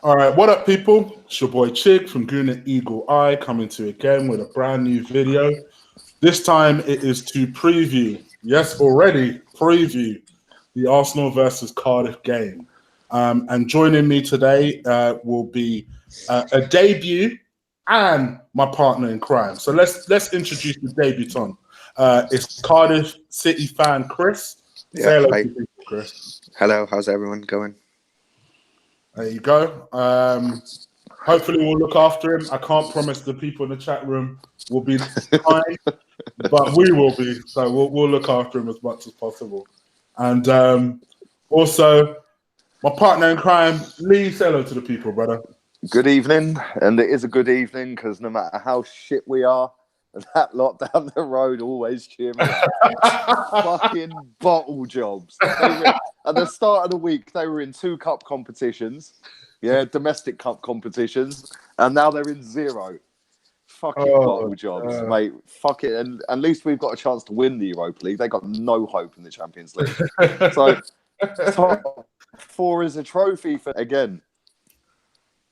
All right, what up, people? It's your boy Chig from Gooner Eagle Eye coming to you again with a brand new video. This time it is to preview, yes, already preview the Arsenal versus Cardiff game. And joining me today will be a debut and my partner in crime. So let's introduce the debutant. It's Cardiff City fan Chris. Yeah, Say hello hi. to people, Chris. Hello, how's everyone going? There you go. Hopefully, we'll look after him. I can't promise the people in the chat room will be kind, but we will be. So we'll look after him as much as possible. And also, my partner in crime, Lee. Say hello to the people, brother. Good evening, and it is a good evening because no matter how shit we are, that lot down the road always cheer me up. Fucking bottle jobs. At the start of the week, they were in 2 cup competitions, domestic cup competitions, and now they're in 0. Fucking bottle jobs, mate. Fuck it, and at least we've got a chance to win the Europa League. They got no hope in the Champions League. So, top 4 is a trophy for again.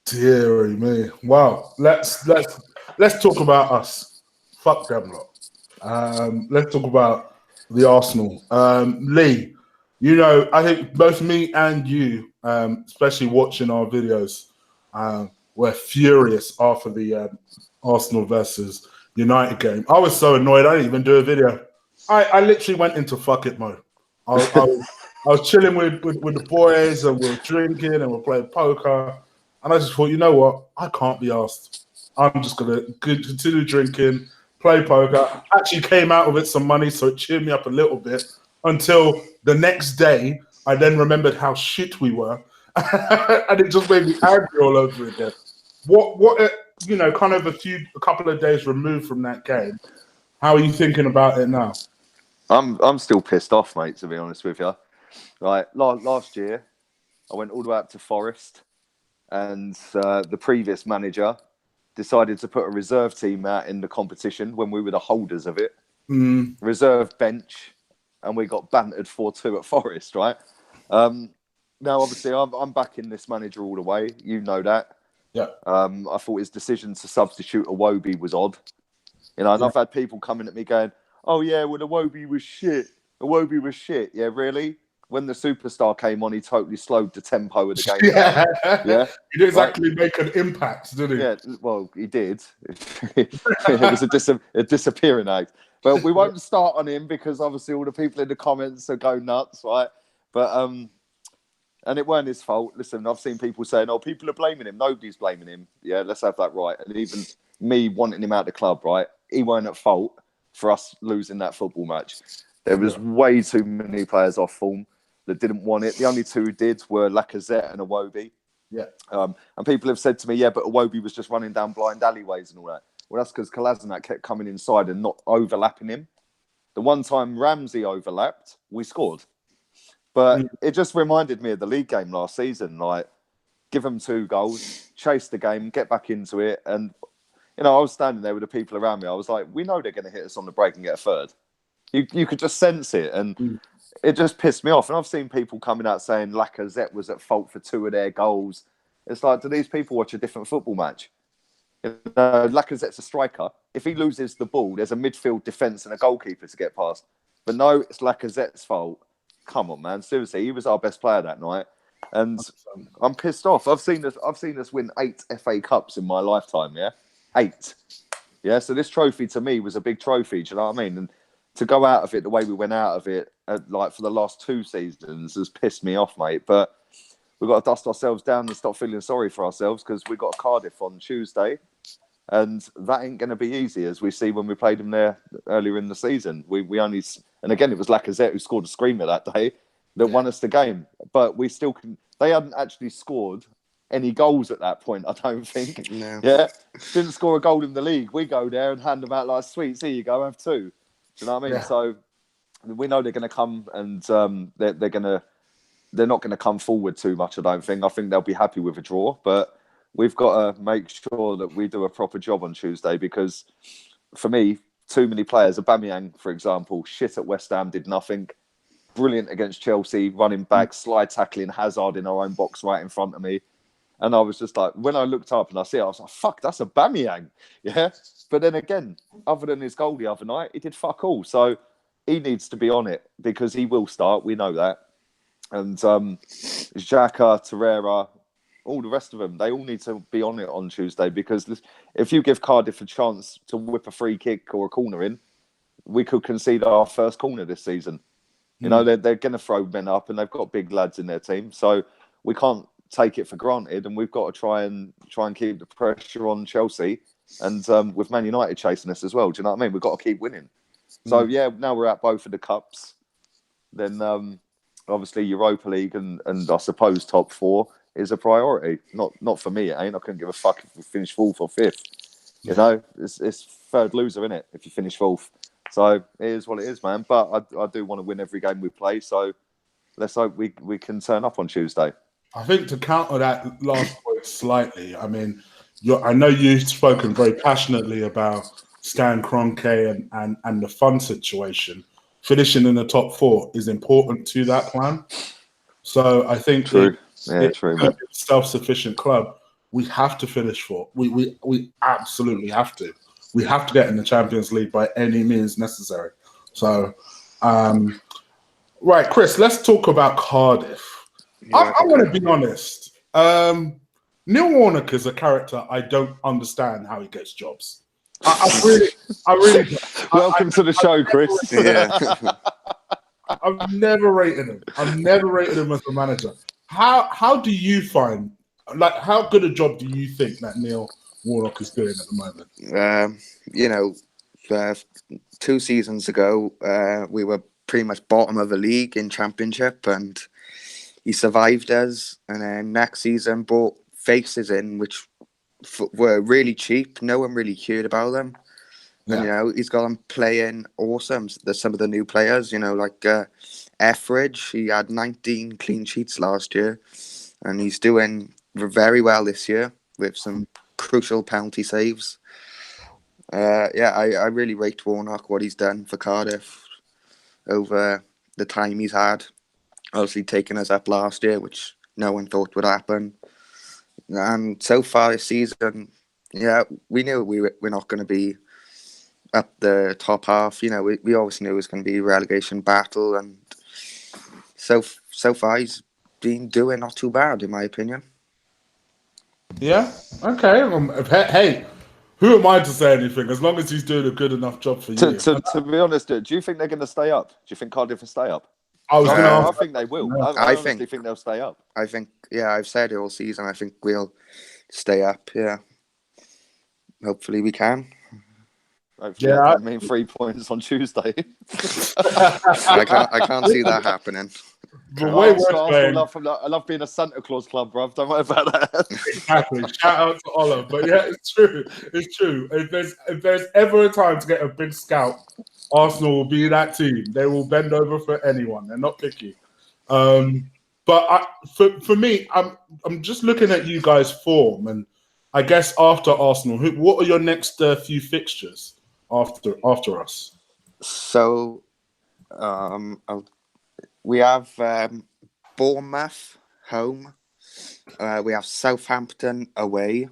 Deary me. Wow. Let's talk about us. Fuck them lot. Let's talk about the Arsenal. Lee, you know, I think both me and you, especially watching our videos, were furious after the Arsenal versus United game. I was so annoyed. I didn't even do a video. I literally went into fuck it mode. I was chilling with the boys and we were drinking and we were playing poker. And I just thought, you know what? I can't be asked. I'm just going to continue drinking, play poker. Actually came out with it some money, so it cheered me up a little bit until the next day. I then remembered how shit we were. And it just made me angry all over again. What you know, kind of a couple of days removed from that game, how are you thinking about it now? I'm still pissed off, mate, to be honest with you. Right, last year, I went all the way up to Forest, and the previous manager decided to put a reserve team out in the competition when we were the holders of it. Reserve bench, and we got bantered 4-2 at Forest, right? Now, obviously, I'm backing this manager all the way. You know that. Yeah. I thought his decision to substitute Iwobi was odd. You know, and I've had people coming at me going, oh, yeah, well, Iwobi was shit. Iwobi was shit. Yeah, really? When the superstar came on, he totally slowed the tempo of the game down. Yeah, he didn't exactly make an impact, did he? Yeah, well, he did. It was a disappearing act. But we won't start on him because obviously all the people in the comments are go nuts, right? But and it weren't his fault. Listen, I've seen people saying, "Oh, people are blaming him." Nobody's blaming him. Yeah, let's have that right. And even me wanting him out of the club, right? He weren't at fault for us losing that football match. There was way too many players off form that didn't want it. The only 2 who did were Lacazette and Iwobi. Yeah. And people have said to me, yeah, but Iwobi was just running down blind alleyways and all that. Well, that's because Kolasinac kept coming inside and not overlapping him. The one time Ramsey overlapped, we scored. But it just reminded me of the league game last season. Like, give them 2 goals, chase the game, get back into it. And, you know, I was standing there with the people around me. I was like, we know they're going to hit us on the break and get a third. You could just sense it. And it just pissed me off. And I've seen people coming out saying Lacazette was at fault for 2 of their goals. It's like, do these people watch a different football match? You know, Lacazette's a striker. If he loses the ball, there's a midfield defence and a goalkeeper to get past. But no, it's Lacazette's fault. Come on, man. Seriously, he was our best player that night. And I'm pissed off. I've seen us win 8 FA Cups in my lifetime, yeah? 8. Yeah, so this trophy to me was a big trophy, do you know what I mean? And to go out of it the way we went out of it, like for the last 2 seasons, has pissed me off, mate. But we've got to dust ourselves down and stop feeling sorry for ourselves because we've got Cardiff on Tuesday. And that ain't going to be easy, as we see when we played them there earlier in the season. We only, and again, it was Lacazette who scored a screamer that day that won us the game. But we still can. They hadn't actually scored any goals at that point, I don't think. No. Yeah, didn't score a goal in the league. We go there and hand them out like sweets. Here you go, have 2. Do you know what I mean? Yeah. So we know they're going to come and they're not going to come forward too much. I don't think. I think they'll be happy with a draw, but we've got to make sure that we do a proper job on Tuesday because, for me, too many players. Aubameyang, for example, shit at West Ham, did nothing. Brilliant against Chelsea, running back, slide tackling Hazard in our own box right in front of me. And I was just like, when I looked up and I see it, I was like, fuck, that's a Aubameyang. Yeah. But then again, other than his goal the other night, he did fuck all. So he needs to be on it because he will start. We know that. And Xhaka, Torreira, all the rest of them, they all need to be on it on Tuesday, because if you give Cardiff a chance to whip a free kick or a corner in, we could concede our first corner this season. You know, they're going to throw men up, and they've got big lads in their team. So we can't take it for granted, and we've got to try and keep the pressure on Chelsea, and with Man United chasing us as well. Do you know what I mean? We've got to keep winning. So yeah, now we're at both of the cups. Then obviously Europa League and I suppose top 4 is a priority. Not for me, it ain't. I couldn't give a fuck if we finish 4th or 5th. You know, it's third loser, isn't it? If you finish 4th. So it is what it is, man. But I do want to win every game we play. So let's hope we can turn up on Tuesday. I think to counter that last point slightly, I mean, I know you've spoken very passionately about Stan Kroenke and the fund situation. Finishing in the top 4 is important to that plan. So I think true, a self-sufficient club, we have to finish 4th. We absolutely have to. We have to get in the Champions League by any means necessary. So, right, Chris, let's talk about Cardiff. Yeah, I'm going to be honest. Neil Warnock is a character I don't understand how he gets jobs. I really. Welcome to the show, Chris. I've never rated him. I've never rated him as a manager. How do you find, like, how good a job do you think that Neil Warnock is doing at the moment? 2 seasons ago, we were pretty much bottom of the league in Championship, and he survived us. And then next season brought faces in which were really cheap. No one really cared about them. Yeah. And, he's got them playing awesome. There's some of the new players, like Etheridge. He had 19 clean sheets last year, and he's doing very well this year with some crucial penalty saves. I really rate Warnock, what he's done for Cardiff over the time he's had. Obviously taking us up last year, which no one thought would happen. And so far this season, we knew we're not going to be up the top half. We obviously knew it was going to be a relegation battle, and so far he's been doing not too bad, in my opinion. Yeah. Okay. Hey, who am I to say anything? As long as he's doing a good enough job for you. To be honest, do you think they're going to stay up? Do you think Cardiff will stay up? I think they will. No. I honestly think they'll stay up. I think, I've said it all season. I think we'll stay up. Yeah. Hopefully we can. Hopefully I mean 3 points on Tuesday. I can't see that happening. The way I love being a Santa Claus club, bruv. Don't worry about that. Exactly. Shout out to Olive. But yeah, it's true. It's true. If there's ever a time to get a big scout, Arsenal will be that team. They will bend over for anyone. They're not picky. But for me, I'm just looking at you guys' form, and I guess after Arsenal, what are your next few fixtures after us? So, we have Bournemouth home. We have Southampton away.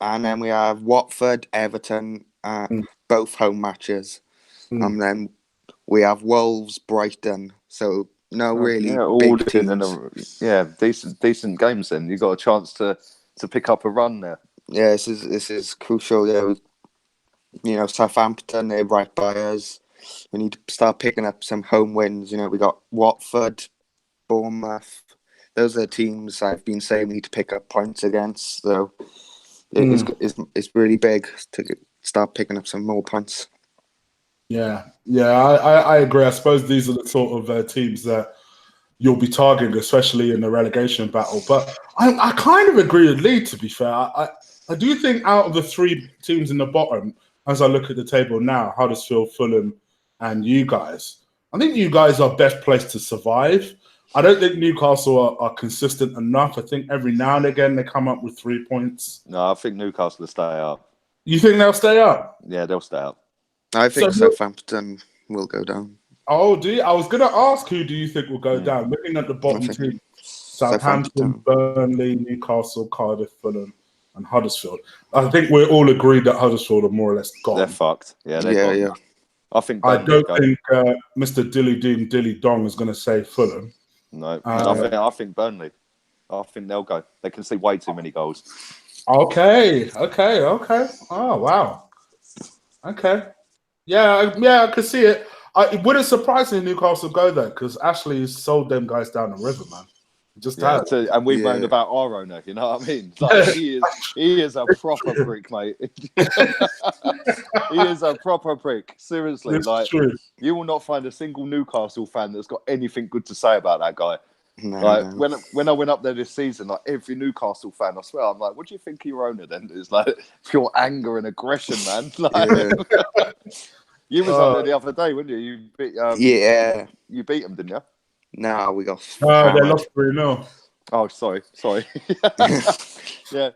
And then we have Watford, Everton, both home matches. And then we have Wolves, Brighton. So big teams. Decent games. Then you got a chance to pick up a run there. Yeah, this is crucial. Southampton, they're right by us. We need to start picking up some home wins. We got Watford, Bournemouth. Those are the teams I've been saying we need to pick up points against. So it's really big to start picking up some more points. Yeah, I agree. I suppose these are the sort of teams that you'll be targeting, especially in the relegation battle. But I kind of agree with Lee, to be fair. I do think out of the 3 teams in the bottom, as I look at the table now, Huddersfield, Fulham, and you guys, I think you guys are best placed to survive. I don't think Newcastle are consistent enough. I think every now and again they come up with 3 points. No, I think Newcastle will stay up. You think they'll stay up? Yeah, they'll stay up. I think Southampton will go down. Oh, do you? I was going to ask who do you think will go down? Looking at the bottom team. Southampton, Burnley, Newcastle, Cardiff, Fulham, and Huddersfield. I think we're all agreed that Huddersfield are more or less gone. They're fucked. Yeah, they're gone. Yeah. I think. I don't think Mr. Dilly Dean Dilly Dong is going to save Fulham. No, I think Burnley. I think they'll go. They can see way too many goals. Okay. Oh wow. Okay. Yeah, I could see it. It wouldn't surprise me if Newcastle go there because Ashley sold them guys down the river, man. Just and we've moaned about our owner. You know what I mean? Like, he is a proper prick, mate. He is a proper prick. Seriously, it's true. You will not find a single Newcastle fan that's got anything good to say about that guy. No, like when I went up there this season, like every Newcastle fan, I swear, I'm like, what do you think of your owner then? It's like pure anger and aggression, man. Like, you was up there the other day, weren't you? You beat you beat them, didn't you? No, we got. They lost 3-0. Oh, sorry. Yeah,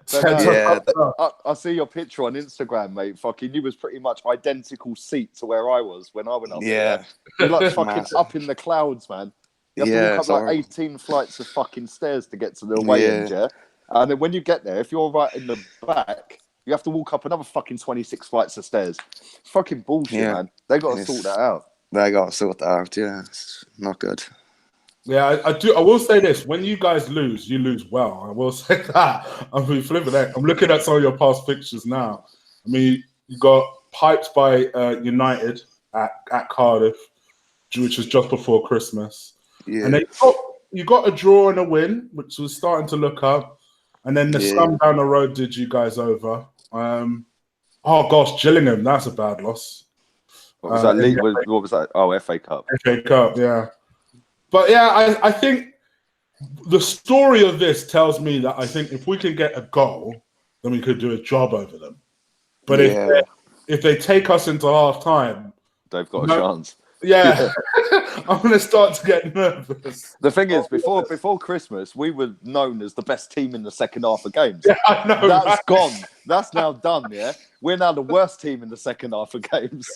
I see your picture on Instagram, mate. Fucking, you was pretty much identical seat to where I was when I went up there. You're like fucking up in the clouds, man. You have to walk up like 18 flights of fucking stairs to get to the away end, yeah? And then when you get there, if you're right in the back, you have to walk up another fucking 26 flights of stairs. Fucking bullshit, man. They got to sort that out. They got to sort that out, yeah. It's not good. Yeah, I do. I will say this: when you guys lose, you lose well. I will say that. I mean, flipping that. I'm looking at some of your past fixtures now. I mean, you got piped by United at Cardiff, which was just before Christmas. Yeah. And then you got a draw and a win, which was starting to look up. And then the scum down the road did you guys over. Oh gosh, Gillingham, that's a bad loss. What was that? What was that? Oh, FA Cup. FA Cup, yeah. But yeah, I think the story of this tells me that I think if we can get a goal, then we could do a job over them. But if they take us into half time, they've got a chance. Yeah. I'm going to start to get nervous. The thing is, before Christmas, we were known as the best team in the second half of games. Yeah, I know. That's gone. That's now done, yeah? We're now the worst team in the second half of games.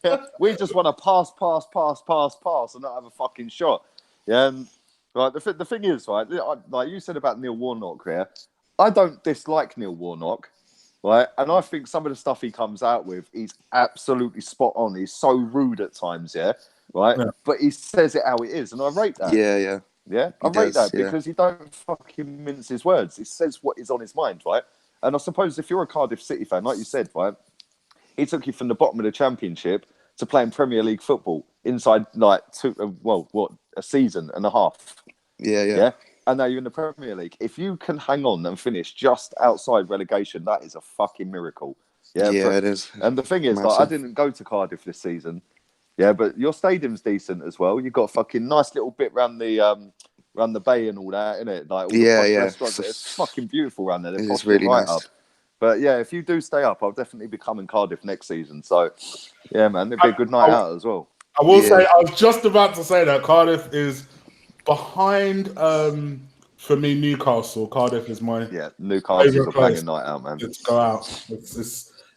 Yeah. We just want to pass, and not have a fucking shot. Yeah, and right, the thing is, right, like you said about Neil Warnock here, I don't dislike Neil Warnock. Right, and I think some of the stuff he comes out with, he's absolutely spot on. He's so rude at times, right. But he says it how it is, and I rate that. Yeah. I rate that because he don't fucking mince his words. He says what is on his mind, right? And I suppose if you're a Cardiff City fan, like you said, right, he took you from the bottom of the Championship to playing Premier League football inside like a season and a half. Yeah. And now you're in the Premier League. If you can hang on and finish just outside relegation, that is a fucking miracle. Yeah, it is. And the thing is, like, I didn't go to Cardiff this season. Yeah, but your stadium's decent as well. You've got a fucking nice little bit around the bay and all that, innit? Like, all the restaurants. It's fucking beautiful around there. It's really nice. Up. But yeah, if you do stay up, I'll definitely be coming Cardiff next season. So yeah, man, it'd be a good night out as well. I will say, I was just about to say that Cardiff is behind, for me, Newcastle. Cardiff is my Newcastle's a banging night out, man. Let's go out.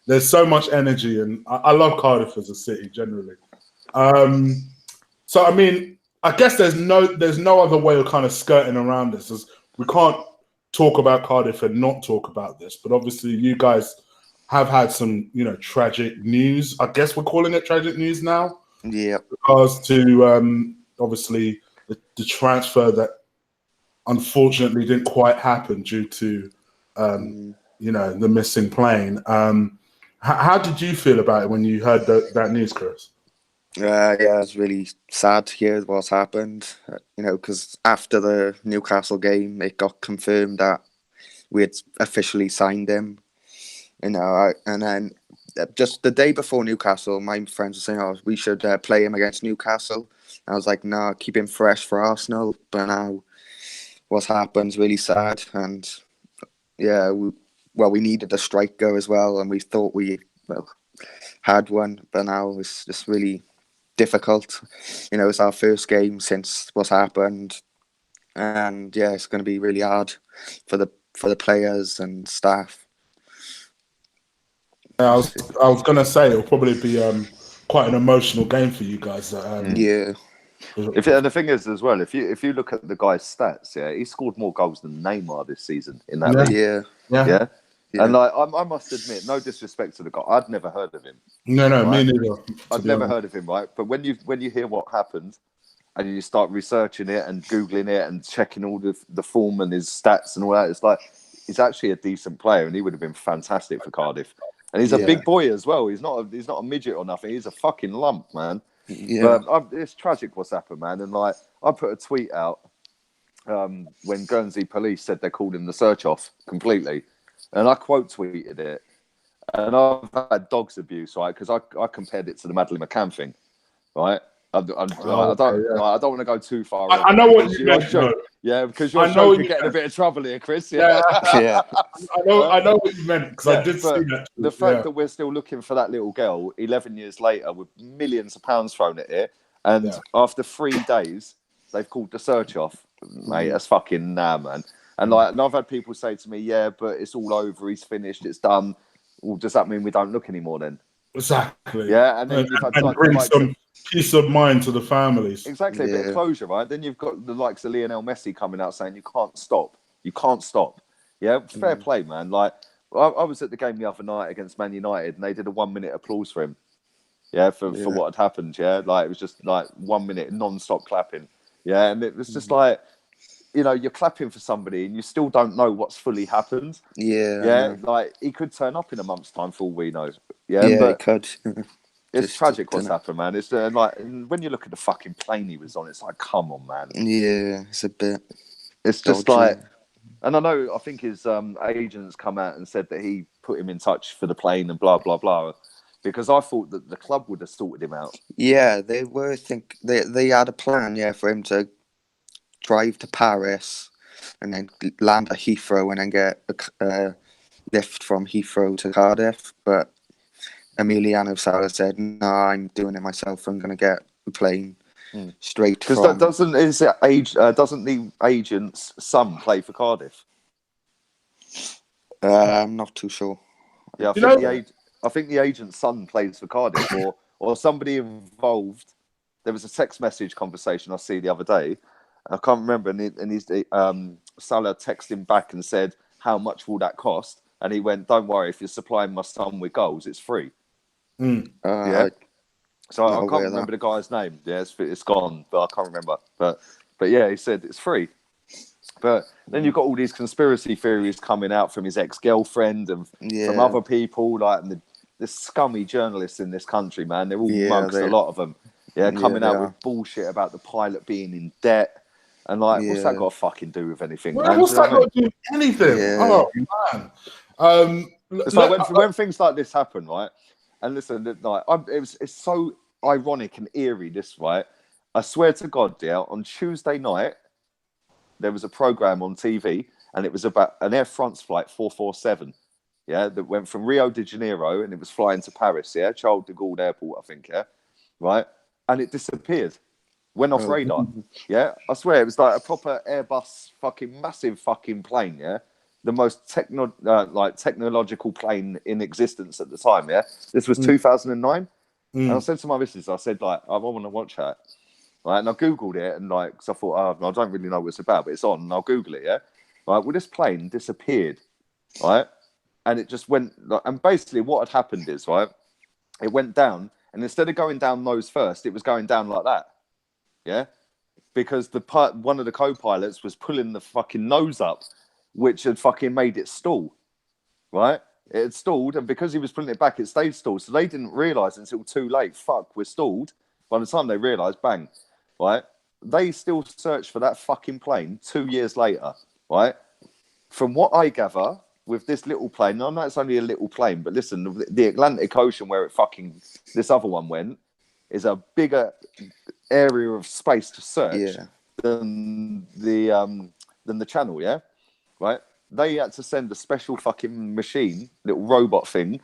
There's so much energy, and I love Cardiff as a city generally. So I mean, I guess there's no other way of kind of skirting around this. We can't talk about Cardiff and not talk about this. But obviously, you guys have had some, tragic news. I guess we're calling it tragic news now. Yeah. Because to obviously the transfer that unfortunately didn't quite happen due to the missing plane. How did you feel about it when you heard that news, Chris? Yeah, it was really sad to hear what's happened. Because after the Newcastle game, it got confirmed that we had officially signed him. And then just the day before Newcastle, my friends were saying, "Oh, we should play him against Newcastle." I was like, "No, keep him fresh for Arsenal." But now, what's happened is really sad. And yeah, we needed a striker as well, and we thought we had one, but now it's just really difficult. It's our first game since what's happened, and yeah, it's going to be really hard for the players and staff. I was going to say it'll probably be quite an emotional game for you guys. Yeah. And the thing is as well, if you look at the guy's stats, yeah, he scored more goals than Neymar this season in that league. Yeah. And like I must admit, no disrespect to the guy, I'd never heard of him. No, right? me neither. I'd never heard of him, right? But when you hear what happened, and you start researching it and googling it and checking all the form and his stats and all that, it's like he's actually a decent player, and he would have been fantastic for Cardiff. And he's a big boy as well. He's not a midget or nothing. He's a fucking lump, man. Yeah. But it's tragic what's happened, man. And like I put a tweet out when Guernsey police said they called him the search off completely, and I quote tweeted it. And I've had dogs abuse, right? Because I compared it to the Madeleine McCann thing, right? I don't want to go too far. I know what you meant. Yeah, because you're getting a bit of trouble here, Chris. Yeah. I know what you meant, because I did see that. The fact that we're still looking for that little girl 11 years later with millions of pounds thrown at it, and after 3 days they've called the search off, mate. That's fucking man. And I've had people say to me, yeah, but it's all over. He's finished. It's done. Well, does that mean we don't look anymore then? Exactly. Yeah, and then you've had and bring some peace of mind to the families. Exactly, a bit of closure, right? Then you've got the likes of Lionel Messi coming out saying you can't stop. Yeah, fair play, man. Like I was at the game the other night against Man United, and they did a 1 minute applause for him. Yeah, for what had happened. Yeah, like it was just like 1 minute non-stop clapping. Yeah, and it was just like, you know, you're clapping for somebody and you still don't know what's fully happened. Yeah, like he could turn up in a month's time for all we know. Yeah, but he could. It's tragic what's happened, man. It's like when you look at the fucking plane he was on, it's like, come on, man. Yeah, it's a bit. It's just like, and I think his agents come out and said that he put him in touch for the plane and blah blah blah, because I thought that the club would have sorted him out. Yeah, they were. They had a plan, for him to drive to Paris and then land at Heathrow and then get a lift from Heathrow to Cardiff, but Emiliano Sala said, "No, I'm doing it myself. I'm going to get a plane straight from." Because doesn't the agent's son play for Cardiff? I'm not too sure. Yeah, I think the agent's son plays for Cardiff, or somebody involved. There was a text message conversation I see the other day. I can't remember, and he's Salah texted him back and said, "How much will that cost?" And he went, "Don't worry, if you're supplying my son with goals, it's free." Yeah. So I can't remember the guy's name. Yeah, it's gone, but I can't remember. But yeah, he said it's free. But then you've got all these conspiracy theories coming out from his ex-girlfriend and from other people, like the scummy journalists in this country, man. They're all mugs, a lot of them. Yeah, coming out with bullshit about the pilot being in debt. And like, what's that got to fucking do with anything? What's that got to do with anything? Yeah. Oh, man. It's like when things like this happen, right? And listen, like, it's so ironic and eerie, this, right? I swear to God, on Tuesday night, there was a program on TV, and it was about an Air France flight 447, that went from Rio de Janeiro, and it was flying to Paris, Charles de Gaulle Airport, I think, right? And it disappeared, went off radar, I swear, it was like a proper Airbus fucking massive fucking plane, the most technological plane in existence at the time, This was 2009, and I said to my missus, I said, like, I want to watch that. Right, and I googled it, and like, cause I thought, I don't really know what it's about, but it's on, and I'll Google it. Right, well, this plane disappeared, right, and it just went. And basically, what had happened is, right, it went down, and instead of going down nose first, it was going down like that, because one of the co-pilots was pulling the fucking nose up, which had fucking made it stall, right. It had stalled, and because he was pulling it back, it stayed stalled. So they didn't realise until too late. Fuck, we're stalled. By the time they realised, bang. Right, they still search for that fucking plane 2 years later, right? From what I gather, with this little plane, I know it's only a little plane, but listen, the Atlantic Ocean where this other one went, is a bigger area of space to search than the Channel, right? They had to send a special fucking machine, little robot thing,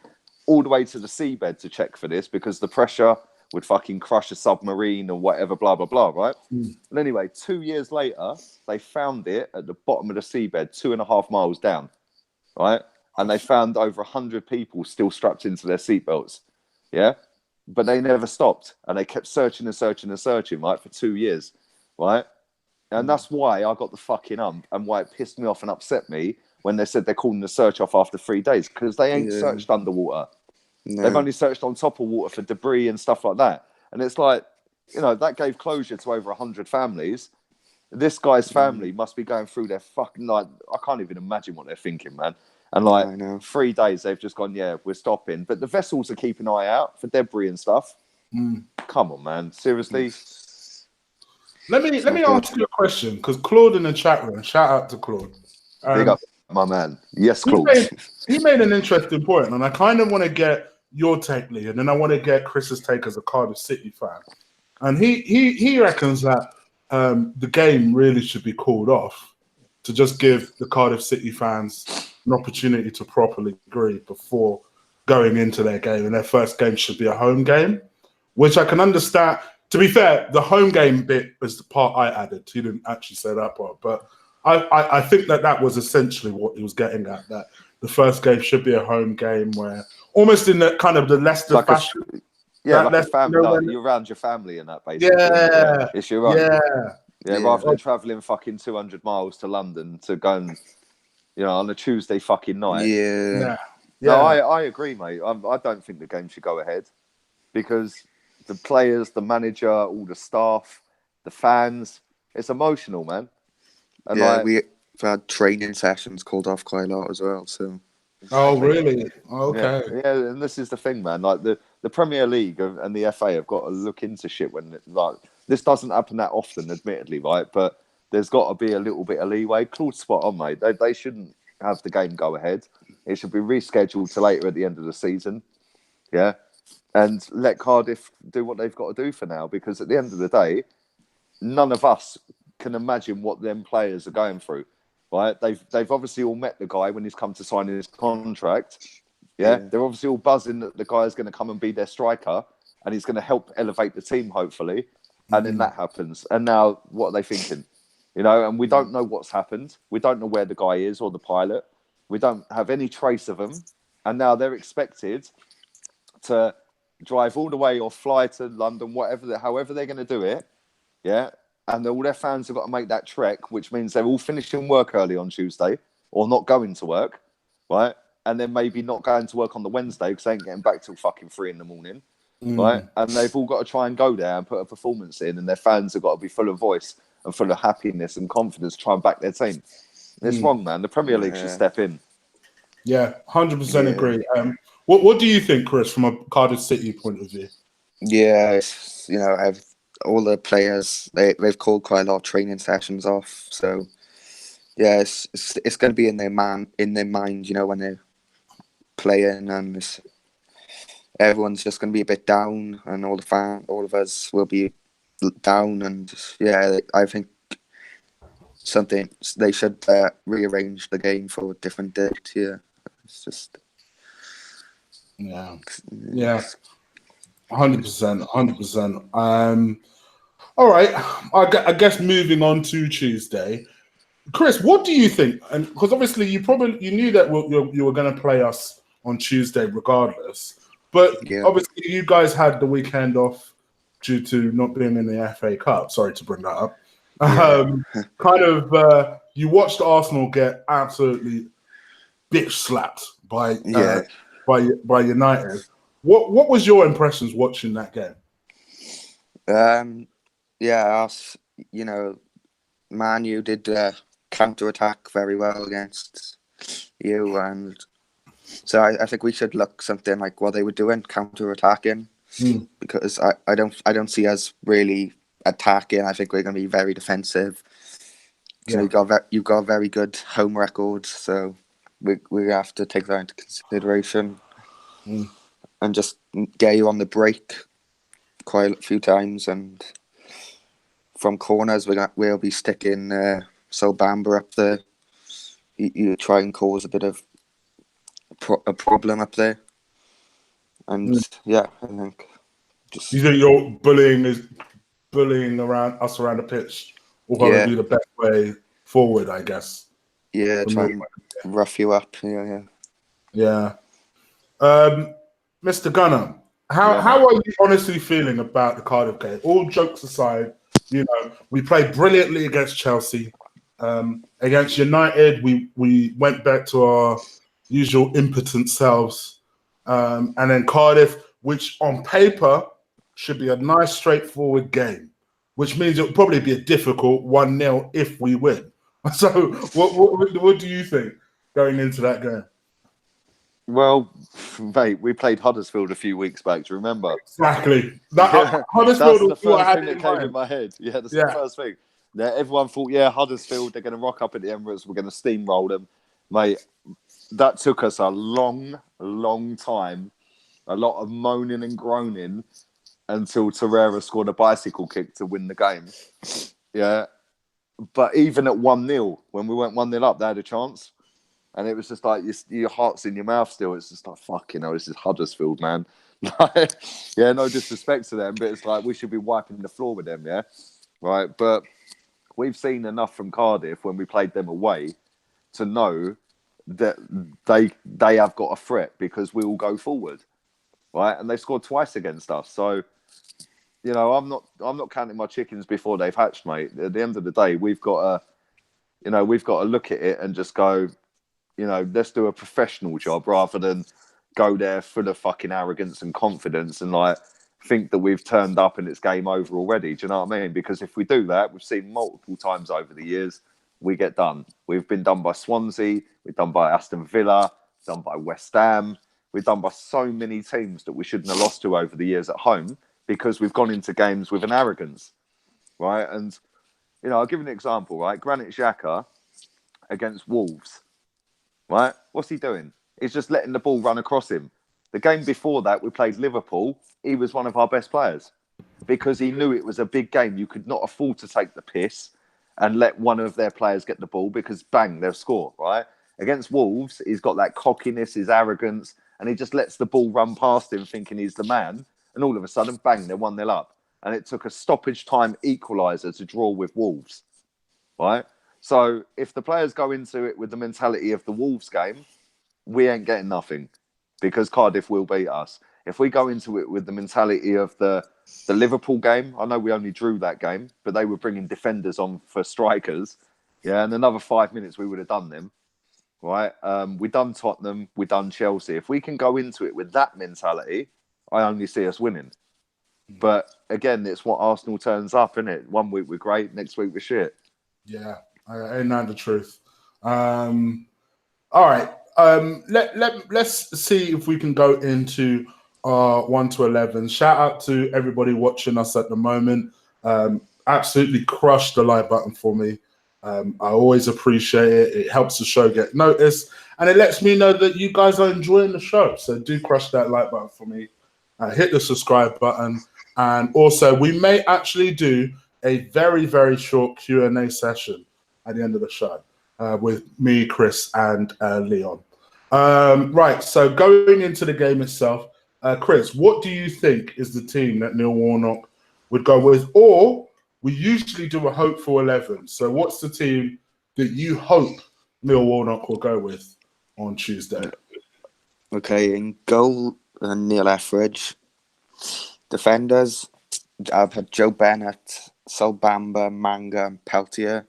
all the way to the seabed to check for this, because the pressure would fucking crush a submarine or whatever, blah, blah, blah, right? And anyway, 2 years later, they found it at the bottom of the seabed, 2.5 miles down, right? And they found over 100 people still strapped into their seatbelts, but they never stopped, and they kept searching and searching and searching, right, for 2 years, right? And that's why I got the fucking ump, and why it pissed me off and upset me when they said they're calling the search off after 3 days, because they ain't searched underwater. No. They've only searched on top of water for debris and stuff like that. And it's like, you know, that gave closure to over 100 families. This guy's family must be going through their fucking, like, I can't even imagine what they're thinking, man. And like 3 days, they've just gone, yeah, we're stopping. But the vessels are keeping an eye out for debris and stuff. Come on, man. Seriously. Let me ask you a question, because Claude in the chat room, shout out to Claude. Big up, my man. Yes, Claude. He made an interesting point, and I kind of want to get your take, Lee, and then I want to get Chris's take as a Cardiff City fan. And he reckons that the game really should be called off to just give the Cardiff City fans an opportunity to properly agree before going into their game. And their first game should be a home game, which I can understand. To be fair, the home game bit was the part I added. He didn't actually say that part. But I think that was essentially what he was getting at, that the first game should be a home game where almost in the kind of the Leicester like fashion. Like a family, like you're around your family and that, basically. Yeah. It's your own. Yeah, rather than Like, travelling fucking 200 miles to London to go and, you know, on a Tuesday fucking night. Yeah. No, I agree, mate. I don't think the game should go ahead, because the players, the manager, all the staff, the fans, it's emotional, man. And we've had training sessions called off quite a lot as well. So. Oh, really? Okay. Yeah, and this is the thing, man. Like the Premier League and the FA have got to look into shit when this doesn't happen that often, admittedly, right? But there's got to be a little bit of leeway. Claude's spot on, mate. They shouldn't have the game go ahead. It should be rescheduled to later at the end of the season. Yeah. And let Cardiff do what they've got to do for now, because at the end of the day, none of us can imagine what them players are going through, right? They've obviously all met the guy when he's come to sign his contract. Yeah. They're obviously all buzzing that the guy is going to come and be their striker, and he's going to help elevate the team, hopefully. And then that happens. And now what are they thinking? You know, and we don't know what's happened. We don't know where the guy is or the pilot. We don't have any trace of him. And now they're expected to drive all the way or fly to London, however they're going to do it. Yeah. And all their fans have got to make that trek, which means they're all finishing work early on Tuesday or not going to work, right? And then maybe not going to work on the Wednesday because they ain't getting back till fucking 3 a.m, right? And they've all got to try and go there and put a performance in, and their fans have got to be full of voice and full of happiness and confidence to try and back their team. It's wrong, man. The Premier League should step in. Yeah, 100% agree. What do you think, Chris, from a Cardiff City point of view? Yeah, you know, all the players, they've called quite a lot of training sessions off. So, yeah, it's going to be in their mind, you know, when they're playing, and everyone's just going to be a bit down, and all of us will be down. And yeah, I think they should rearrange the game for a different date. Yeah, it's just. Yeah, 100%. All right, I guess moving on to Tuesday, Chris, what do you think? And because obviously you knew that you were going to play us on Tuesday regardless, but obviously you guys had the weekend off due to not being in the FA Cup. Sorry to bring that up. You watched Arsenal get absolutely bitch slapped by United. What was your impressions watching that game? Us, you know, Man U did counter-attack very well against you, and so I think we should look something like what they were doing, counter-attacking, because I don't see us really attacking. I think we're going to be very defensive. So you've got a very good home record, so we have to take that into consideration and just get you on the break quite a few times, and from corners we'll be sticking Sol Bamba up there. You try and cause a bit of a problem up there, and I think just. You think your bullying around the pitch will probably be the best way forward, I guess. Yeah, try and rough you up. Yeah. Mr. Gunner, How are you honestly feeling about the Cardiff game? All jokes aside, we played brilliantly against Chelsea. Against United, we went back to our usual impotent selves. And then Cardiff, which on paper should be a nice, straightforward game, which means it'll probably be a difficult 1-0 if we win. So what do you think going into that game? Well, mate, we played Huddersfield a few weeks back. Do you remember? Exactly. That's Huddersfield the first thing that came in my head. Yeah, that's the first thing. Yeah, everyone thought, Huddersfield, they're going to rock up at the Emirates. We're going to steamroll them. Mate, that took us a long, long time, a lot of moaning and groaning until Torreira scored a bicycle kick to win the game. Yeah. But even at 1-0, when we went 1-0 up, they had a chance. And it was just like, your heart's in your mouth still. It's just like, fuck, this is Huddersfield, man. No disrespect to them, but it's like, we should be wiping the floor with them, yeah? Right? But we've seen enough from Cardiff when we played them away to know that they have got a threat because we will go forward, right? And they scored twice against us. So, I'm not counting my chickens before they've hatched, mate. At the end of the day, we've got to look at it and just go, let's do a professional job rather than go there full of fucking arrogance and confidence and like think that we've turned up and it's game over already. Do you know what I mean? Because if we do that, we've seen multiple times over the years, we get done. We've been done by Swansea, we've done by Aston Villa, done by West Ham. We've done by so many teams that we shouldn't have lost to over the years at home because we've gone into games with an arrogance, right? And, I'll give you an example, right? Granit Xhaka against Wolves. Right? What's he doing? He's just letting the ball run across him. The game before that, we played Liverpool. He was one of our best players because he knew it was a big game. You could not afford to take the piss and let one of their players get the ball because, bang, they'll score, right? Against Wolves, he's got that cockiness, his arrogance, and he just lets the ball run past him thinking he's the man. And all of a sudden, bang, they're 1-0 up. And it took a stoppage time equaliser to draw with Wolves, right? So if the players go into it with the mentality of the Wolves game, we ain't getting nothing because Cardiff will beat us. If we go into it with the mentality of the Liverpool game, I know we only drew that game, but they were bringing defenders on for strikers. Yeah, and another 5 minutes, we would have done them. Right? We done Tottenham, we done Chelsea. If we can go into it with that mentality, I only see us winning. But again, it's what Arsenal turns up, isn't it? 1 week we're great, next week we're shit. Yeah. Ain't that the truth? All right. Let's see if we can go into 1 to 11. Shout out to everybody watching us at the moment. Absolutely crushed the like button for me. I always appreciate it. It helps the show get noticed, and it lets me know that you guys are enjoying the show. So do crush that like button for me. Hit the subscribe button, and also we may actually do a very, very short Q&A session at the end of the show with me, Chris, and Leon. Right, so going into the game itself, Chris, what do you think is the team that Neil Warnock would go with? Or we usually do a hopeful 11. So what's the team that you hope Neil Warnock will go with on Tuesday? Okay, in goal, Neil Etheridge. Defenders, I've had Joe Bennett, Solbamba, Manga, and Peltier.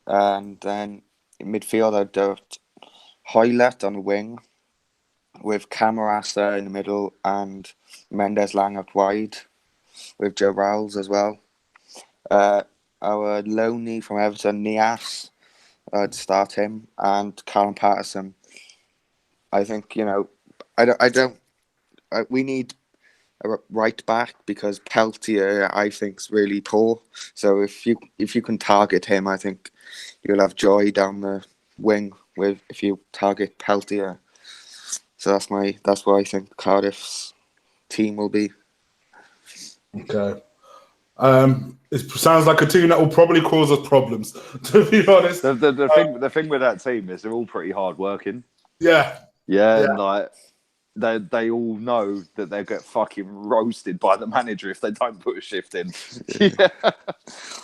And then in midfield, I'd do Hoylett on the wing with Camarasa in the middle and Mendes Lang out wide with Joe Rowles as well. Our loanee from Everton, Nias, I'd start him, and Callum Patterson. I think, we need a right back because Peltier, I think, is really poor. So if you can target him, I think you'll have joy down the wing if you target Peltier. So that's what I think Cardiff's team will be. Okay. It sounds like a team that will probably cause us problems, to be honest. The thing with that team is they're all pretty hard working. Yeah. And like they all know that they'll get fucking roasted by the manager if they don't put a shift in.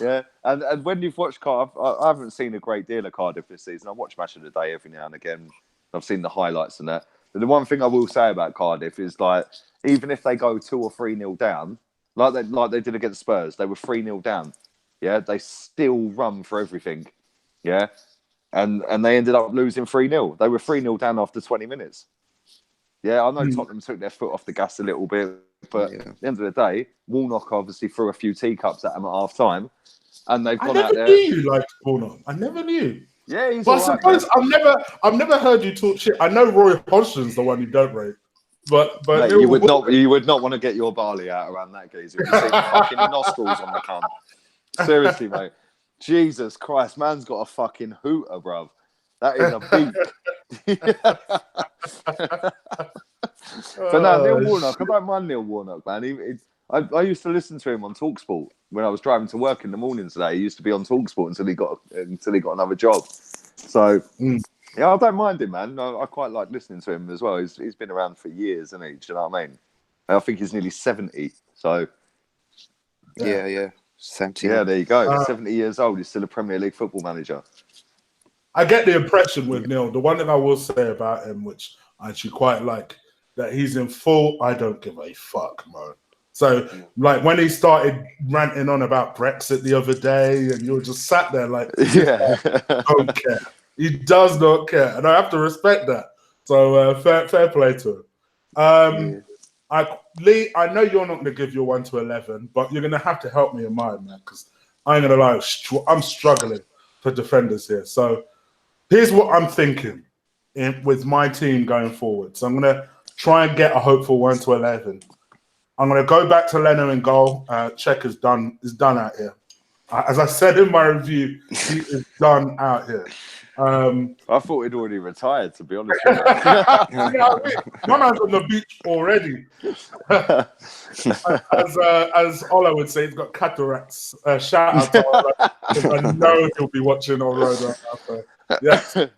Yeah. And when you've watched Cardiff, I haven't seen a great deal of Cardiff this season. I watch Match of the Day every now and again. I've seen the highlights and that. The one thing I will say about Cardiff is like, even if they go 2 or 3-0 down, like they did against Spurs, they were 3-0 down. Yeah, they still run for everything. Yeah, and they ended up losing 3-0. They were 3-0 down after 20 minutes. Yeah, I know Tottenham took their foot off the gas a little bit, but at the end of the day, Warnock obviously threw a few teacups at them at half time, and they've gone out there. I never knew you liked Warnock. I never knew. Yeah, he's but I all right, suppose I've never heard you talk shit. I know Roy Hodgson's the one you don't rate, but mate, you would not want to get your barley out around that geezer. You see the fucking nostrils on the cunt. Seriously, mate. Jesus Christ, man's got a fucking hooter, bruv. That is a beat. But no, Neil Warnock, I don't mind Neil Warnock, man. I used to listen to him on TalkSport when I was driving to work in the morning today. He used to be on TalkSport until he got another job. So yeah, I don't mind him, man. I quite like listening to him as well. He's been around for years, isn't he? Do you know what I mean? I think he's nearly 70. So yeah. 70. Yeah, there you go. 70 years old. He's still a Premier League football manager. I get the impression with Neil. The one thing I will say about him, which I actually quite like, that he's in full I don't give a fuck mode. So, like, when he started ranting on about Brexit the other day, and you were just sat there like, yeah, don't care. He does not care, and I have to respect that. So, fair play to him. Lee, I know you're not going to give your 1 to 11, but you're going to have to help me in mine, man, because I ain't going to lie, I'm struggling for defenders here. So, here's what I'm thinking with my team going forward. So, I'm going to try and get a hopeful 1 to 11. I'm going to go back to Leno in goal. Czech is done out here. As I said in my review, he is done out here. I thought he'd already retired, to be honest with you. My man's on the beach already. As Ola would say, he's got cataracts. Shout out to Ola, because I know he'll be watching on road right now. So,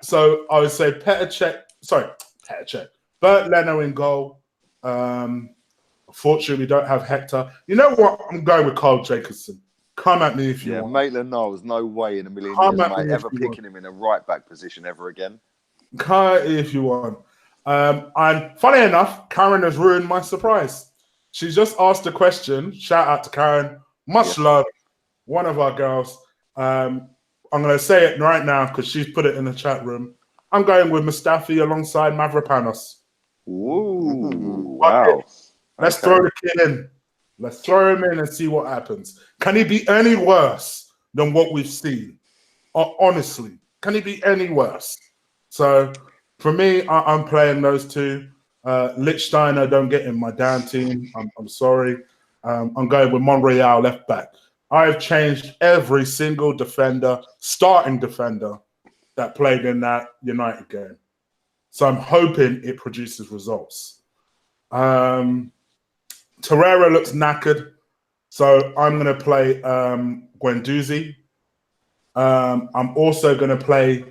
so I would say Perisic. Bert Leno in goal. Fortunately, we don't have Hector. You know what? I'm going with Carl Jacobson. Come at me if you want. Maitland-Niles, no way in a million years, mate, ever picking him in a right-back position ever again. Come at me if you want. And funny enough, Karen has ruined my surprise. She just asked a question. Shout out to Karen. Much love. One of our girls. I'm going to say it right now because she's put it in the chat room. I'm going with Mustafi alongside Mavropanos. Ooh, wow. Let's throw the kid in. Let's throw him in and see what happens. Can he be any worse than what we've seen? Honestly, can he be any worse? So, for me, I'm playing those two. Lichtsteiner, don't get in my damn team. I'm sorry. I'm going with Monreal left back. I've changed every single starting defender that played in that United game. So I'm hoping it produces results. Torreira looks knackered, so I'm going to play Guendouzi. I'm also going to play,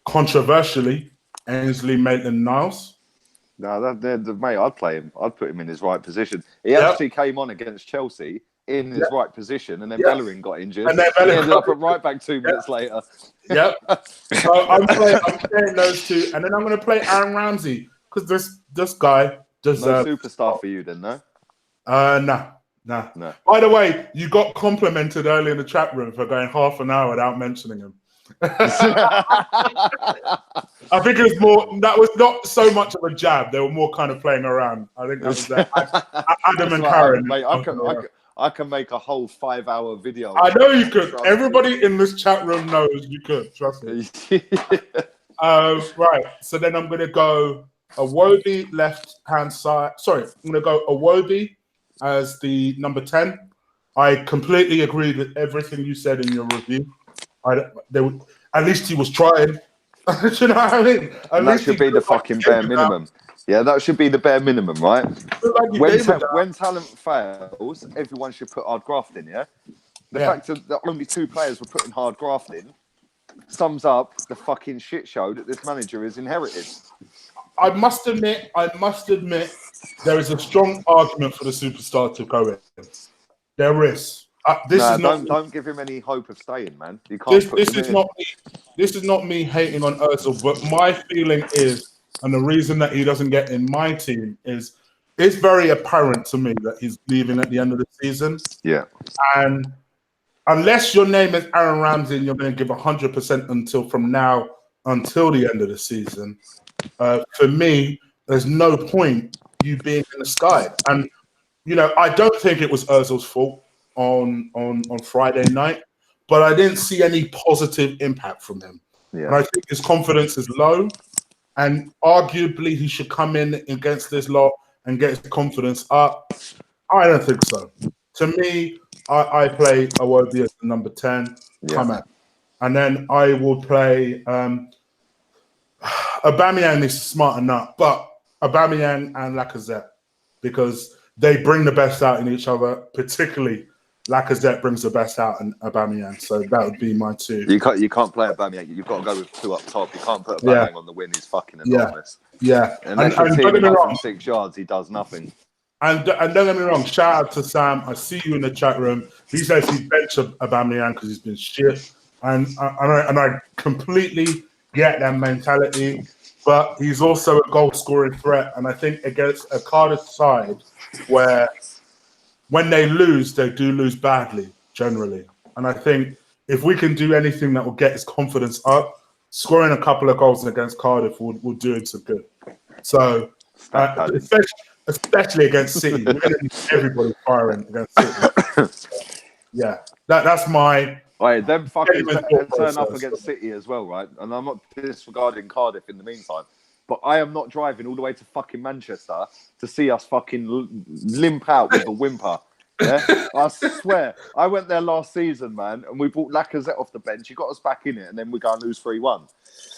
controversially, Ainsley Maitland-Niles. No, mate, I'd play him. I'd put him in his right position. He actually came on against Chelsea in his right position, and then Bellerin got injured. And then he ended up at right back 2 minutes later. Yep. So I'm playing those two, and then I'm going to play Aaron Ramsey because this guy deserves. No superstar for you, then, no? No. By the way, you got complimented early in the chat room for going half an hour without mentioning him. I think it was more. That was not so much of a jab. They were more kind of playing around. I think that was Adam and Karen. Mate, I can make a whole 5-hour video. I know you could. Everybody in this chat room knows you could. Trust me. Right. So then I'm going to go Iwobi left hand side. Sorry, I'm going to go Iwobi as the number 10. I completely agree with everything you said in your review. At least he was trying. Do you know what I mean? That should be the fucking bare minimum. Yeah, that should be the bare minimum, right? When talent fails, everyone should put hard graft in, yeah? The fact that only 2 players were putting hard graft in sums up the fucking shit show that this manager has inherited. I must admit, there is a strong argument for the superstar to go in. There is. Don't give him any hope of staying, man. You can't put him in. This is not me hating on Ozil, but my feeling is, and the reason that he doesn't get in my team is, it's very apparent to me that he's leaving at the end of the season. Yeah. And unless your name is Aaron Ramsey and you're going to give 100% until the end of the season, for me, there's no point you being in the sky. And I don't think it was Ozil's fault on Friday night, but I didn't see any positive impact from him. Yeah. And I think his confidence is low, and arguably he should come in against this lot and get his confidence up. I don't think so. To me, I play Iwobi as the number 10. Come out. And then I will play Aubameyang is smart enough, but Aubameyang and Lacazette, because they bring the best out in each other, particularly Lacazette brings the best out in Aubameyang. So that would be my two. You can't play Aubameyang. You've got to go with two up top. You can't put Aubameyang on the win. He's fucking enormous. Yeah. Unless you're teaming up from 6 yards, he does nothing. And don't get me wrong, shout out to Sam. I see you in the chat room. He says he benched Aubameyang because he's been shit. And I completely get that mentality. But he's also a goal-scoring threat. And I think against a Cardiff side where when they lose, they do lose badly, generally. And I think if we can do anything that will get his confidence up, scoring a couple of goals against Cardiff will do him some good. So, especially against City, we're going to need everybody firing against City. Yeah, that's my... Right, them fucking turn up against City as well, right? And I'm not disregarding Cardiff in the meantime, but I am not driving all the way to fucking Manchester to see us fucking limp out with a whimper. Yeah, I swear. I went there last season, man, and we brought Lacazette off the bench. He got us back in it, and then we're going to lose 3-1.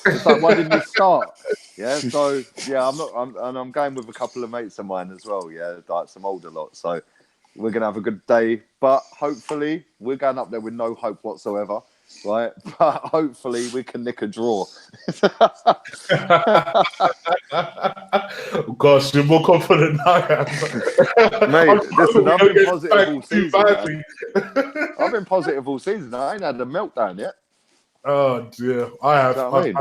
It's like, why didn't you start? Yeah, so yeah, I'm going with a couple of mates of mine as well. Yeah, like some older lot. So we're gonna have a good day, but hopefully we're going up there with no hope whatsoever, right? But hopefully we can nick a draw. Gosh, you're more confident now. Mate, listen, I've been positive all season. I've been positive all season. I ain't had a meltdown yet. Oh dear, I have. I've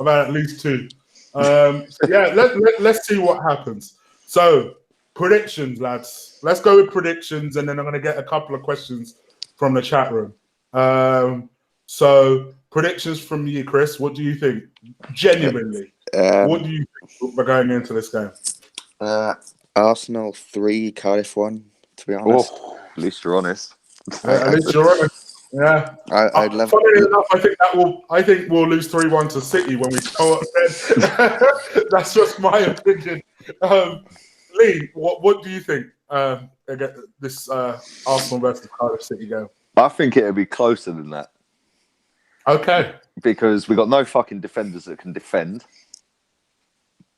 had at least 2. Yeah, let's see what happens. So, predictions, lads. Let's go with predictions, and then I'm going to get a couple of questions from the chat room. So, predictions from you, Chris. What do you think? Genuinely, what do you think we're going into this game? Arsenal 3, Cardiff 1, to be honest. Oh, at least you're honest. At least you're honest. Yeah, I'd love. Funnily enough, I think we'll lose 3-1 to City when we go up there. That's just my opinion. Lee, what do you think? This Arsenal versus Cardiff City game. I think it'll be closer than that. Okay. Because we got no fucking defenders that can defend.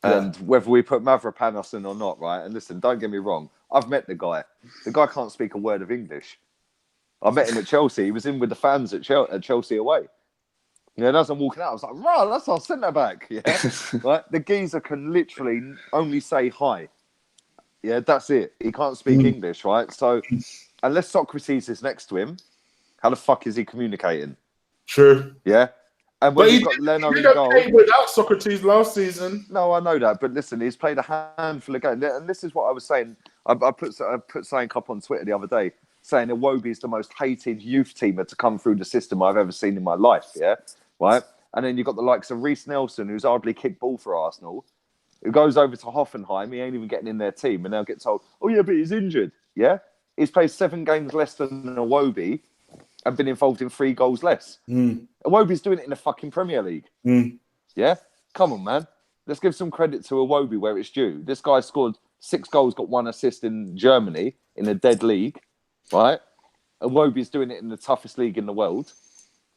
And whether we put Mavropanos in or not, right? And listen, don't get me wrong. I've met the guy. The guy can't speak a word of English. I met him at Chelsea. He was in with the fans at Chelsea away. Yeah, and as I'm walking out, I was like, right, that's our centre-back. Yeah, right? The geezer can literally only say hi. Yeah, that's it. He can't speak English, right? So, unless Socrates is next to him, how the fuck is he communicating? True. Yeah? And when you've got Leno in goal... without Socrates last season. No, I know that. But listen, he's played a handful of games. And this is what I was saying. I put something up on Twitter the other day, saying Iwobi is the most hated youth teamer to come through the system I've ever seen in my life, yeah? Right? And then you've got the likes of Reece Nelson, who's hardly kicked ball for Arsenal, who goes over to Hoffenheim, he ain't even getting in their team, and now gets told, oh yeah, but he's injured, yeah? He's played 7 games less than Iwobi and been involved in 3 goals less. Iwobi's doing it in the fucking Premier League. Yeah? Come on, man. Let's give some credit to Iwobi where it's due. This guy scored 6 goals, got 1 assist in Germany, in a dead league. Right? And Iwobi's doing it in the toughest league in the world.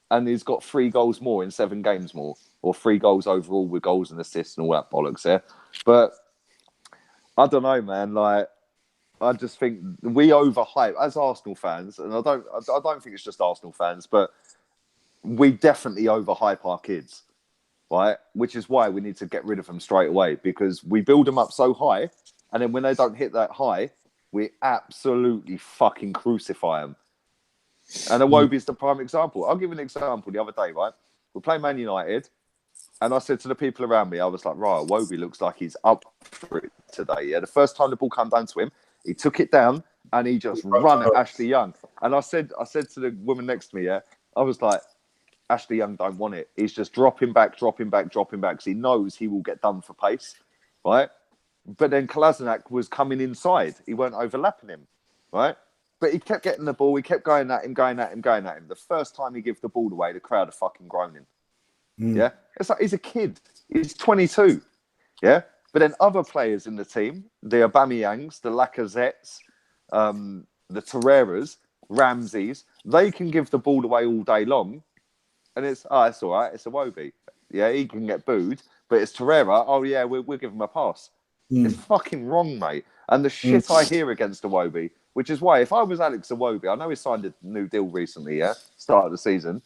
And he's got 3 goals more in 7 games more. Or 3 goals overall with goals and assists and all that bollocks there. But I don't know, man. Like, I just think we overhype as Arsenal fans, and I don't think it's just Arsenal fans, but we definitely overhype our kids. Right? Which is why we need to get rid of them straight away, because we build them up so high, and then when they don't hit that high, we absolutely fucking crucify them. And Iwobi's the prime example. I'll give you an example. The other day, right? We're playing Man United, and I said to the people around me, I was like, right, Iwobi looks like he's up for it today. Yeah, the first time the ball came down to him, he took it down and he just run at Ashley Young. And I said to the woman next to me, yeah, I was like, Ashley Young don't want it. He's just dropping back, because he knows he will get done for pace, right? But then Kolasinac was coming inside. He weren't overlapping him, right? But he kept getting the ball. He kept going at him. The first time he gave the ball away, the crowd are fucking groaning. Yeah? It's like he's a kid. He's 22. Yeah? But then other players in the team, the Aubameyangs, the Lacazettes, the Torreiras, Ramseys, they can give the ball away all day long. And it's all right. It's Iwobi. Yeah, he can get booed. But it's Torreira. Oh, yeah, we'll give him a pass. It's fucking wrong, mate. And the shit I hear against Iwobi, which is why if I was Alex Iwobi, I know he signed a new deal recently, yeah, start of the season,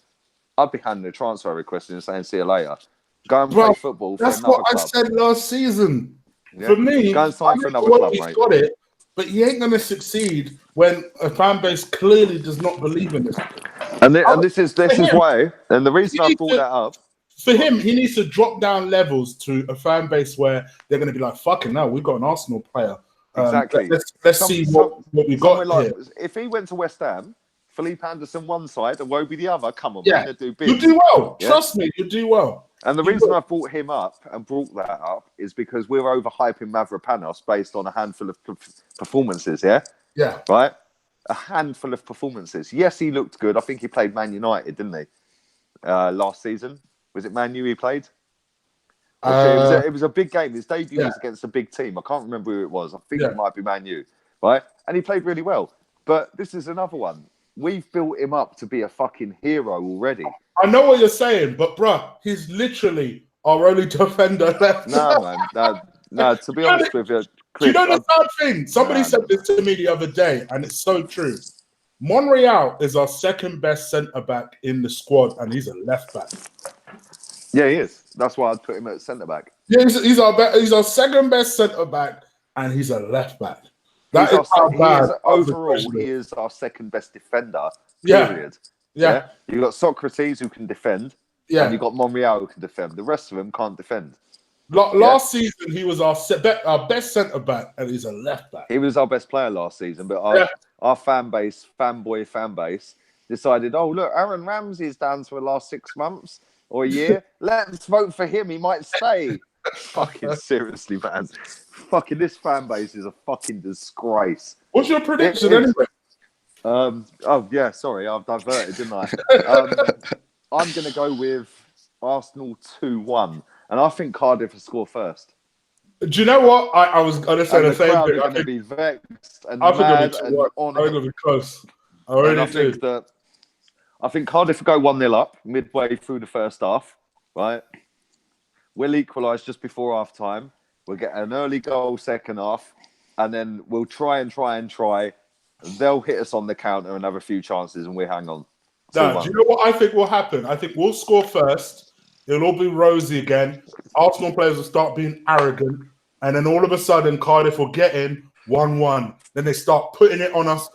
I'd be handing a transfer request and saying, see you later. Go and play football for another club. That's what I said last season. Yeah. For me, go and sign for another club, mate. Got it, but he ain't going to succeed when a fan base clearly does not believe in this. And this is why, and the reason I brought that up. For him, he needs to drop down levels to a fan base where they're going to be like, fucking hell, we've got an Arsenal player. Exactly. Let's see what we've got here. If he went to West Ham, Felipe Anderson one side and Iwobi the other, come on, yeah. man, do big. You do well. Yeah? Trust me, you do well. And the reason I brought him up and brought that up is because we're overhyping Mavropanos based on a handful of performances, yeah? Yeah. Right? A handful of performances. Yes, he looked good. I think he played Man United, didn't he? Last season. Was it Man U he played? It was a big game. His debut was against a big team. I can't remember who it was. I think it might be Man U, right? And he played really well. But this is another one. We've built him up to be a fucking hero already. I know what you're saying, but bruh, he's literally our only defender left. No, man. No, to be honest with you, Chris, do you know the sad thing? Somebody said this to me the other day, and it's so true. Monreal is our second best centre-back in the squad, and he's a left-back. Yeah, he is. That's why I'd put him at centre-back. Yeah, he's our second best centre-back, and he's a left-back. That is how bad. Overall, he is our second best defender, period. Yeah. You've got Socrates who can defend, and you've got Monreal who can defend. The rest of them can't defend. Last season, he was our best centre-back, and he's a left-back. He was our best player last season, but our fanboy fan base, decided, oh, look, Aaron Ramsey's down for the last 6 months or a year. Let's vote for him. He might stay. Fucking seriously, man. Fucking this fan base is a fucking disgrace. What's your prediction anyway? Sorry, I've diverted, didn't I? I'm going to go with Arsenal 2-1, and I think Cardiff will score first. Do you know what? I was going to say the same thing. They're going to be vexed and mad and on it. I think it'll be close. I think Cardiff will go 1-0 up midway through the first half, right? We'll equalise just before half time. We'll get an early goal second half, and then we'll try. They'll hit us on the counter and have a few chances, and we hang on. No, do you know what I think will happen? I think we'll score first. It'll all be rosy again. Arsenal players will start being arrogant, and then all of a sudden Cardiff will get in 1-1. Then they start putting it on us,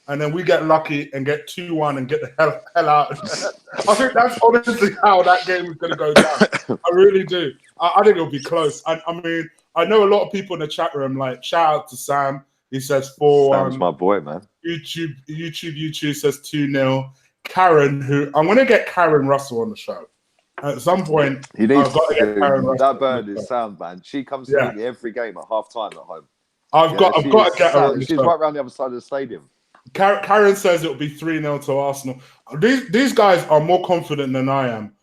and then we get lucky and get 2-1 and get the hell out. I think that's honestly how that game is going to go down. I really do. I think it'll be close. I mean, I know a lot of people in the chat room, like, shout out to Sam. He says 4-1. Sam's my boy, man. YouTube says 2-0. Karen, who I'm going to get Karen Russell on the show. At some point, I've got to get Karen Russell. That bird is sound, man. She comes to me every game at half time at home. I've got to get her. She's right around the other side of the stadium. Karen says it'll be 3-0 to Arsenal. These guys are more confident than I am.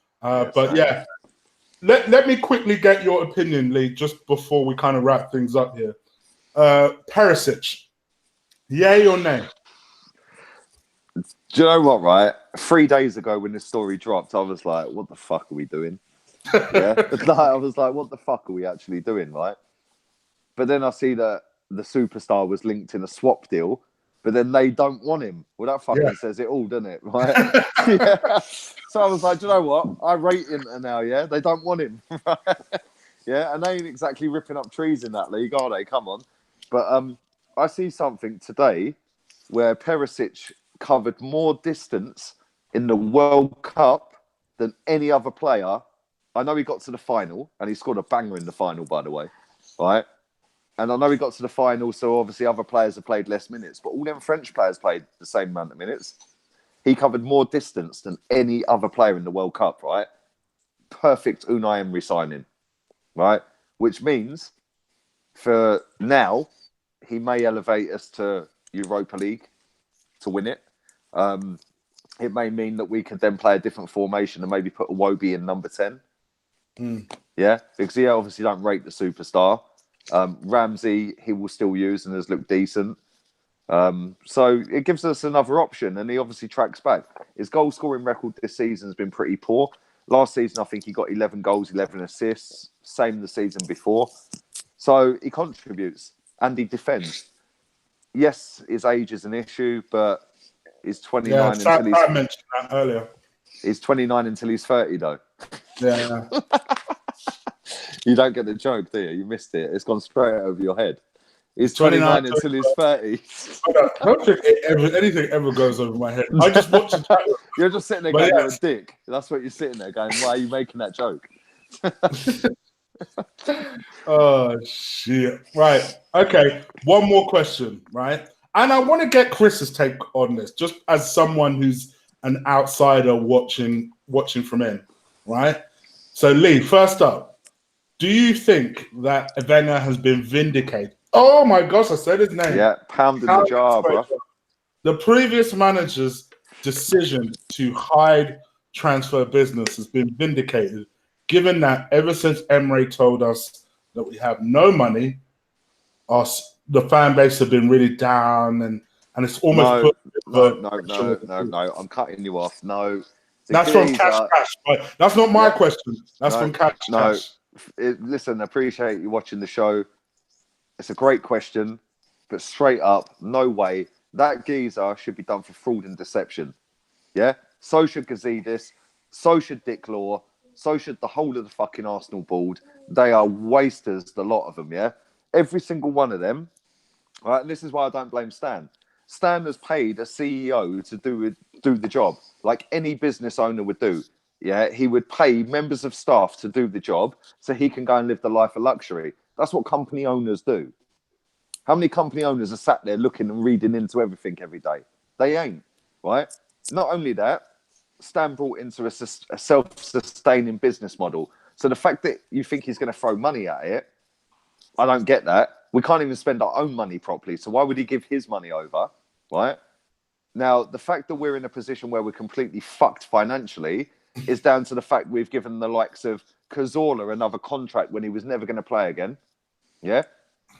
Let me quickly get your opinion, Lee, just before we kind of wrap things up here. Perisic, yay or nay? Do you know what, right? 3 days ago when this story dropped, I was like, what the fuck are we doing? I was like, what the fuck are we actually doing, right? But then I see that the superstar was linked in a swap deal, but then they don't want him. Well, that fucking says it all, doesn't it? Right? So I was like, do you know what? I rate Inter now, They don't want him. And they ain't exactly ripping up trees in that league, are they? Come on. But I see something today where Perisic covered more distance in the World Cup than any other player. I know he got to the final, and he scored a banger in the final, by the way, right? And I know he got to the final, so obviously other players have played less minutes, but all them French players played the same amount of minutes. He covered more distance than any other player in the World Cup, right? Perfect Unai Emery signing, right? Which means for now, he may elevate us to Europa League to win it. It may mean that we could then play a different formation and maybe put Iwobi in number 10. Yeah, because he obviously don't rate the superstar. Ramsey, he will still use and has looked decent. So it gives us another option, and he obviously tracks back. His goal scoring record this season has been pretty poor. Last season, I think he got 11 goals, 11 assists. Same the season before. So he contributes and he defends. Yes, his age is an issue, but he's 29 until he's... I mentioned that earlier. He's 29 until he's 30, though. Yeah. You don't get the joke, do you? You missed it. It's gone straight over your head. He's 29 until he's 30. I don't think anything ever goes over my head. I just watch it. You're just sitting there going, you're a dick. That's what you're sitting there going, why are you making that joke? Oh, shit. Right. Okay. One more question, right? And I want to get Chris's take on this, just as someone who's an outsider watching from in, right? So, Lee, first up, do you think that Wenger has been vindicated? Oh, my gosh, I said his name. Yeah, pound in the jar, bro. The previous manager's decision to hide transfer business has been vindicated, given that ever since Emery told us that we have no money, the fan base have been really down, and it's almost... No. I'm cutting you off. No. That's from Cash. Right? That's not my question. That's from Cash. Listen, I appreciate you watching the show. It's a great question, but straight up, no way. That geezer should be done for fraud and deception. Yeah? So should Gazidis. So should Dick Law. So should the whole of the fucking Arsenal board. They are wasters, the lot of them, yeah? Every single one of them. Right? And this is why I don't blame Stan. Stan has paid a CEO to do the job, like any business owner would do. Yeah, he would pay members of staff to do the job so he can go and live the life of luxury. That's what company owners do. How many company owners are sat there looking and reading into everything every day? They ain't, right? Not only that, Stan brought into a self-sustaining business model. So the fact that you think he's going to throw money at it, I don't get that. We can't even spend our own money properly. So why would he give his money over, right? Now, the fact that we're in a position where we're completely fucked financially is down to the fact we've given the likes of Cazorla another contract when he was never going to play again. Yeah?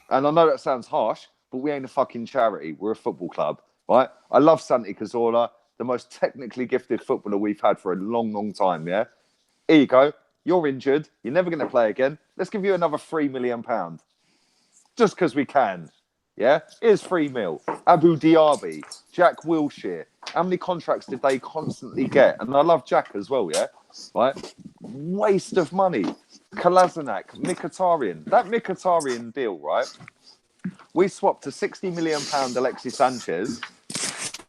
And I know that sounds harsh, but we ain't a fucking charity. We're a football club, right? I love Santi Cazorla, the most technically gifted footballer we've had for a long, long time, yeah? Here you go. You're injured. You're never going to play again. Let's give you another £3 million. Just because we can. Yeah? Here's 3 mil. Abu Diaby, Jack Wilshere. How many contracts did they constantly get? And I love Jack as well, yeah? Right? Waste of money. Kolasinac, Mkhitaryan. That Mkhitaryan deal, right? We swapped a £60 million Alexis Sanchez.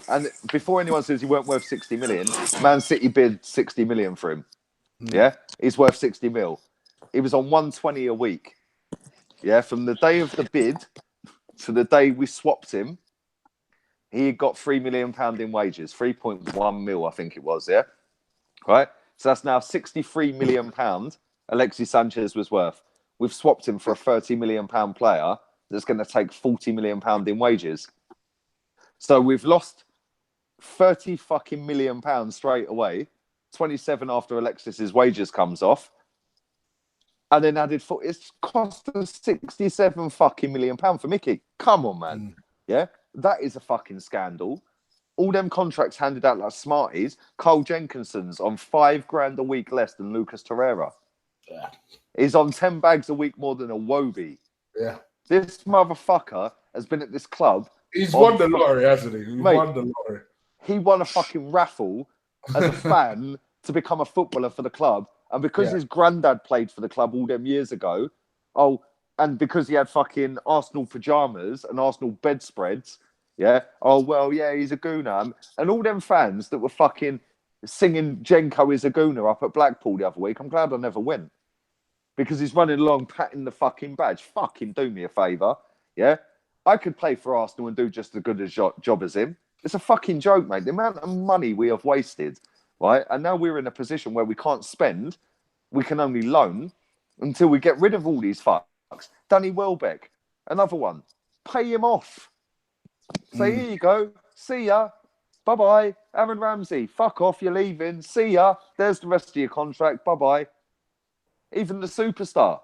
And before anyone says he weren't worth 60 million, Man City bid 60 million for him. Yeah? He's worth 60 mil. He was on 120 a week. Yeah? From the day of the bid to the day we swapped him, he got £3 million in wages. 3.1 mil, I think it was, yeah? Right? So that's now £63 million Alexis Sanchez was worth. We've swapped him for a £30 million player that's going to take £40 million in wages. So we've lost 30 fucking million pounds straight away, 27 after Alexis's wages comes off, and then added for it's cost us 67 fucking million pound for Mickey. Come on, man. Yeah, that is a fucking scandal. All them contracts handed out like Smarties. Cole Jenkinson's on $5,000 a week less than Lucas Torreira. Yeah. He's on 10 bags a week more than Iwobi. Yeah. This motherfucker has been at this club. He's won the lottery, hasn't he? He's won the lottery. He won a fucking raffle as a fan to become a footballer for the club. And because his granddad played for the club all them years ago, and because he had fucking Arsenal pyjamas and Arsenal bedspreads, Yeah. Oh, well, yeah, he's a gooner. And all them fans that were fucking singing Jenko is a gooner up at Blackpool the other week, I'm glad I never went. Because he's running along patting the fucking badge. Fucking do me a favour. Yeah. I could play for Arsenal and do just as good a job as him. It's a fucking joke, mate. The amount of money we have wasted, right? And now we're in a position where we can't spend. We can only loan until we get rid of all these fucks. Danny Welbeck, another one. Pay him off. Say, here you go. See ya. Bye-bye. Aaron Ramsey, fuck off. You're leaving. See ya. There's the rest of your contract. Bye-bye. Even the superstar.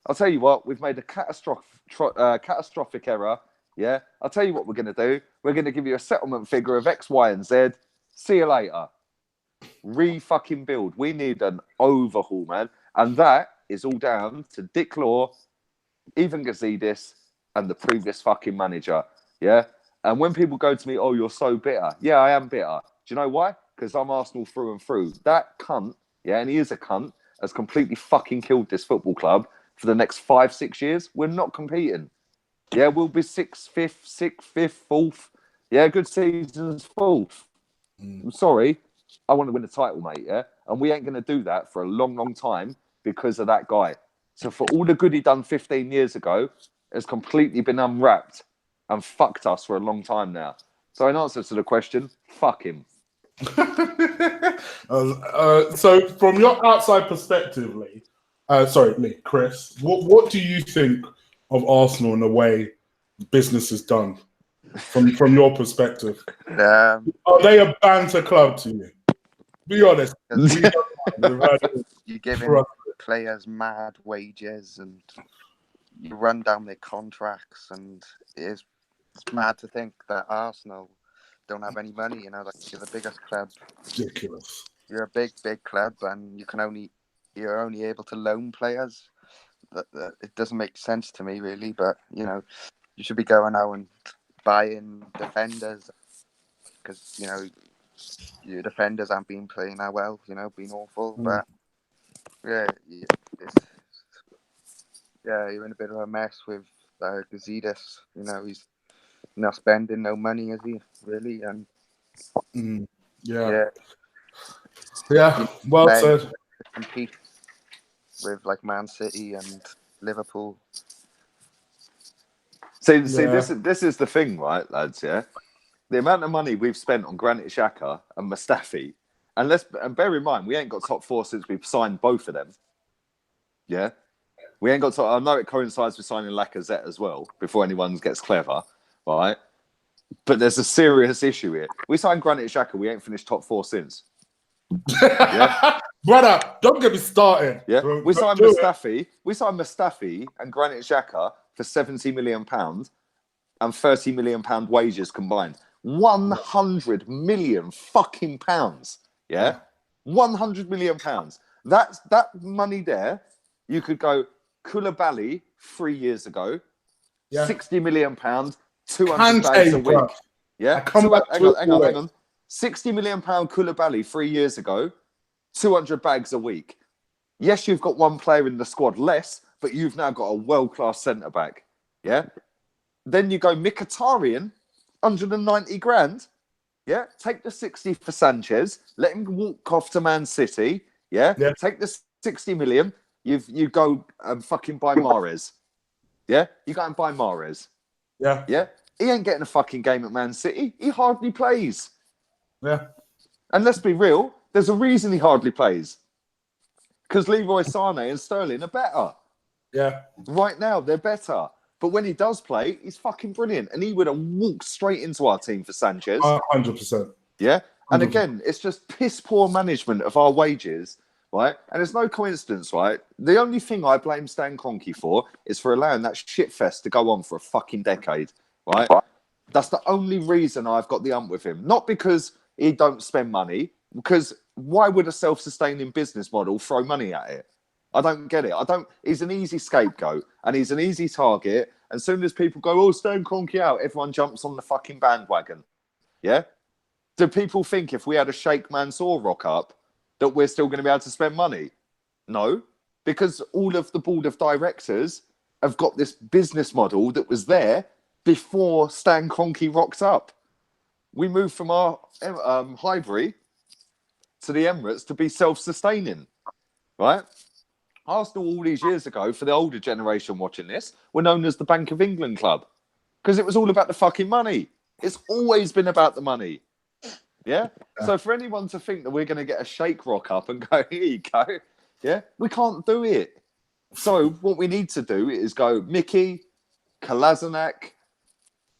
I'll tell you what, we've made a catastrophic error. Yeah. I'll tell you what we're going to do. We're going to give you a settlement figure of X, Y, and Z. See you later. Re-fucking build. We need an overhaul, man. And that is all down to Dick Law, Ivan Gazidis, and the previous fucking manager. Yeah. And when people go to me, oh, you're so bitter. Yeah, I am bitter. Do you know why? Because I'm Arsenal through and through. That cunt, yeah, and he is a cunt, has completely fucking killed this football club for the next 5-6 years. We're not competing. Yeah, we'll be 6th, 5th, 4th. Yeah, good seasons, 4th. I'm sorry. I want to win a title, mate, yeah? And we ain't going to do that for a long, long time because of that guy. So for all the good he done 15 years ago, has completely been unwrapped and fucked us for a long time now. So in answer to the question, fuck him. So from your outside perspective, Lee, Chris, what do you think of Arsenal and the way business is done from your perspective? Are they a banter club to you? Be honest. You're giving players mad wages and you run down their contracts, and it's mad to think that Arsenal don't have any money. You know, like you're the biggest club. Ridiculous. You're a big club, and you're only able to loan players. That it doesn't make sense to me, really. But you know, you should be going out and buying defenders because you know your defenders haven't been playing that well. You know, been awful. But yeah, you're in a bit of a mess with Gazidis. You know, he's not spending no money, is he? Really? And yeah. Well said. Compete with like Man City and Liverpool. See, this is the thing, right, lads? Yeah, the amount of money we've spent on Granit Xhaka and Mustafi, and bear in mind, we ain't got top 4 since we've signed both of them. Yeah, we ain't got top. I know it coincides with signing Lacazette as well. Before anyone gets clever, right? But there's a serious issue here. We signed Granit Xhaka. We ain't finished top 4 since. Yeah. Brother, don't get me started. Yeah, we signed Mustafi. We signed Mustafi and Granit Xhaka for £70 million and £30 million wages combined. 100 million fucking pounds. Yeah, 100 million pounds. That money there. You could go Koulibaly 3 years ago. Yeah. £60 million, 200 bags a week. Bro. Yeah, hang on. £60 million Koulibaly 3 years ago. 200 bags a week. Yes, you've got one player in the squad less, but you've now got a world-class centre-back. Yeah? Then you go Mkhitaryan, 190 grand. Yeah? Take the 60 for Sanchez. Let him walk off to Man City. Yeah? Take the 60 million. You go and fucking buy Mahrez. Yeah? You go and buy Mahrez. Yeah? Yeah? He ain't getting a fucking game at Man City. He hardly plays. Yeah. And let's be real, there's a reason he hardly plays. Because Leroy Sané and Sterling are better. Yeah. Right now, they're better. But when he does play, he's fucking brilliant. And he would have walked straight into our team for Sanchez. 100%. Yeah? And again, it's just piss poor management of our wages, right? And it's no coincidence, right? The only thing I blame Stan Kroenke for is for allowing that shitfest to go on for a fucking decade, right? That's the only reason I've got the ump with him. Not because he don't spend money, because why would a self-sustaining business model throw money at it? I don't get it. He's an easy scapegoat and he's an easy target. And as soon as people go, oh, Stan Kroenke out, everyone jumps on the fucking bandwagon. Yeah? Do people think if we had a Sheikh Mansour rock up that we're still going to be able to spend money? No, because all of the board of directors have got this business model that was there before Stan Kroenke rocked up. We moved from our Highbury to the Emirates to be self-sustaining, right? Arsenal all these years ago, for the older generation watching this, were known as the Bank of England club because it was all about the fucking money. It's always been about the money. Yeah? So for anyone to think that we're going to get a shake rock up and go, here you go, yeah, we can't do it. So what we need to do is go Mickey, Kolasinac,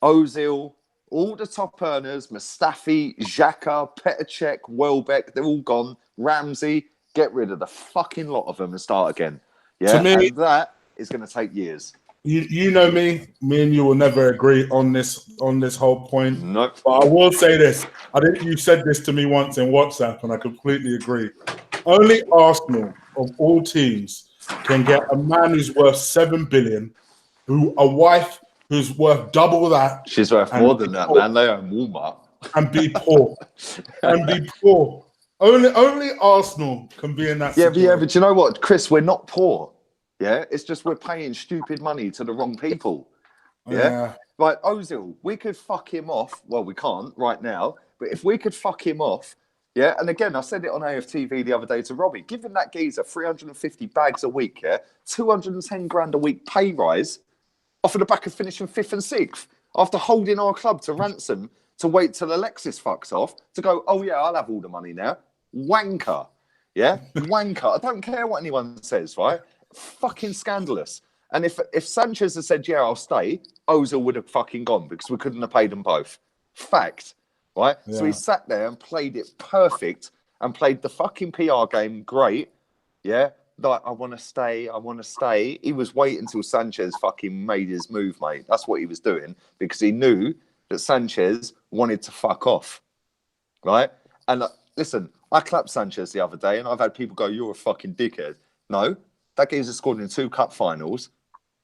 Ozil, all the top earners, Mustafi, Xhaka, Petr Welbeck, they're all gone. Ramsey, get rid of the fucking lot of them and start again. Yeah, To me, and that is going to take years. You know me and you will never agree on this whole point. Nope. But I will say this. I think you said this to me once in WhatsApp, and I completely agree. Only Arsenal of all teams can get a man who's worth 7 billion, a wife who's worth double that. She's worth more than that, man. They own Walmart. And be poor. And be poor. Only Arsenal can be in that situation. But you know what, Chris? We're not poor. Yeah, it's just we're paying stupid money to the wrong people. Yeah? Like Ozil, we could fuck him off. Well, we can't right now, but if we could fuck him off, yeah. And again, I said it on AFTV the other day to Robbie. Giving that geezer 350 bags a week, yeah, 210 grand a week pay rise, off of the back of finishing 5th and 6th, after holding our club to ransom to wait till Alexis fucks off to go. Oh yeah, I'll have all the money now. Wanker, yeah, wanker. I don't care what anyone says, right? Fucking scandalous. And if Sanchez had said, yeah, I'll stay, Ozil would have fucking gone because we couldn't have paid them both. Fact, right? Yeah. So he sat there and played it perfect and played the fucking PR game great. Yeah, like, I want to stay. He was waiting until Sanchez fucking made his move, mate. That's what he was doing because he knew that Sanchez wanted to fuck off, right? And listen, I clapped Sanchez the other day and I've had people go, you're a fucking dickhead. No. That geezer scored in 2 cup finals.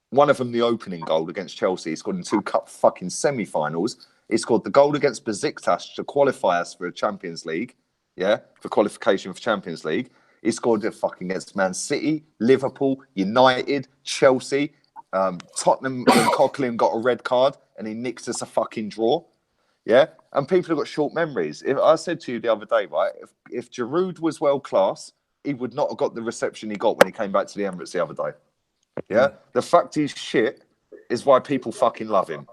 One of them, the opening goal against Chelsea. He scored in 2 cup fucking semi-finals. He scored the goal against Besiktas to qualify us for a Champions League. Yeah, for qualification for Champions League. He scored it fucking against Man City, Liverpool, United, Chelsea. Tottenham and Coughlin got a red card and he nicked us a fucking draw. Yeah, and people have got short memories. I said to you the other day, right, if Giroud was world-class, he would not have got the reception he got when he came back to the Emirates the other day. Yeah? The fact he's shit is why people fucking love him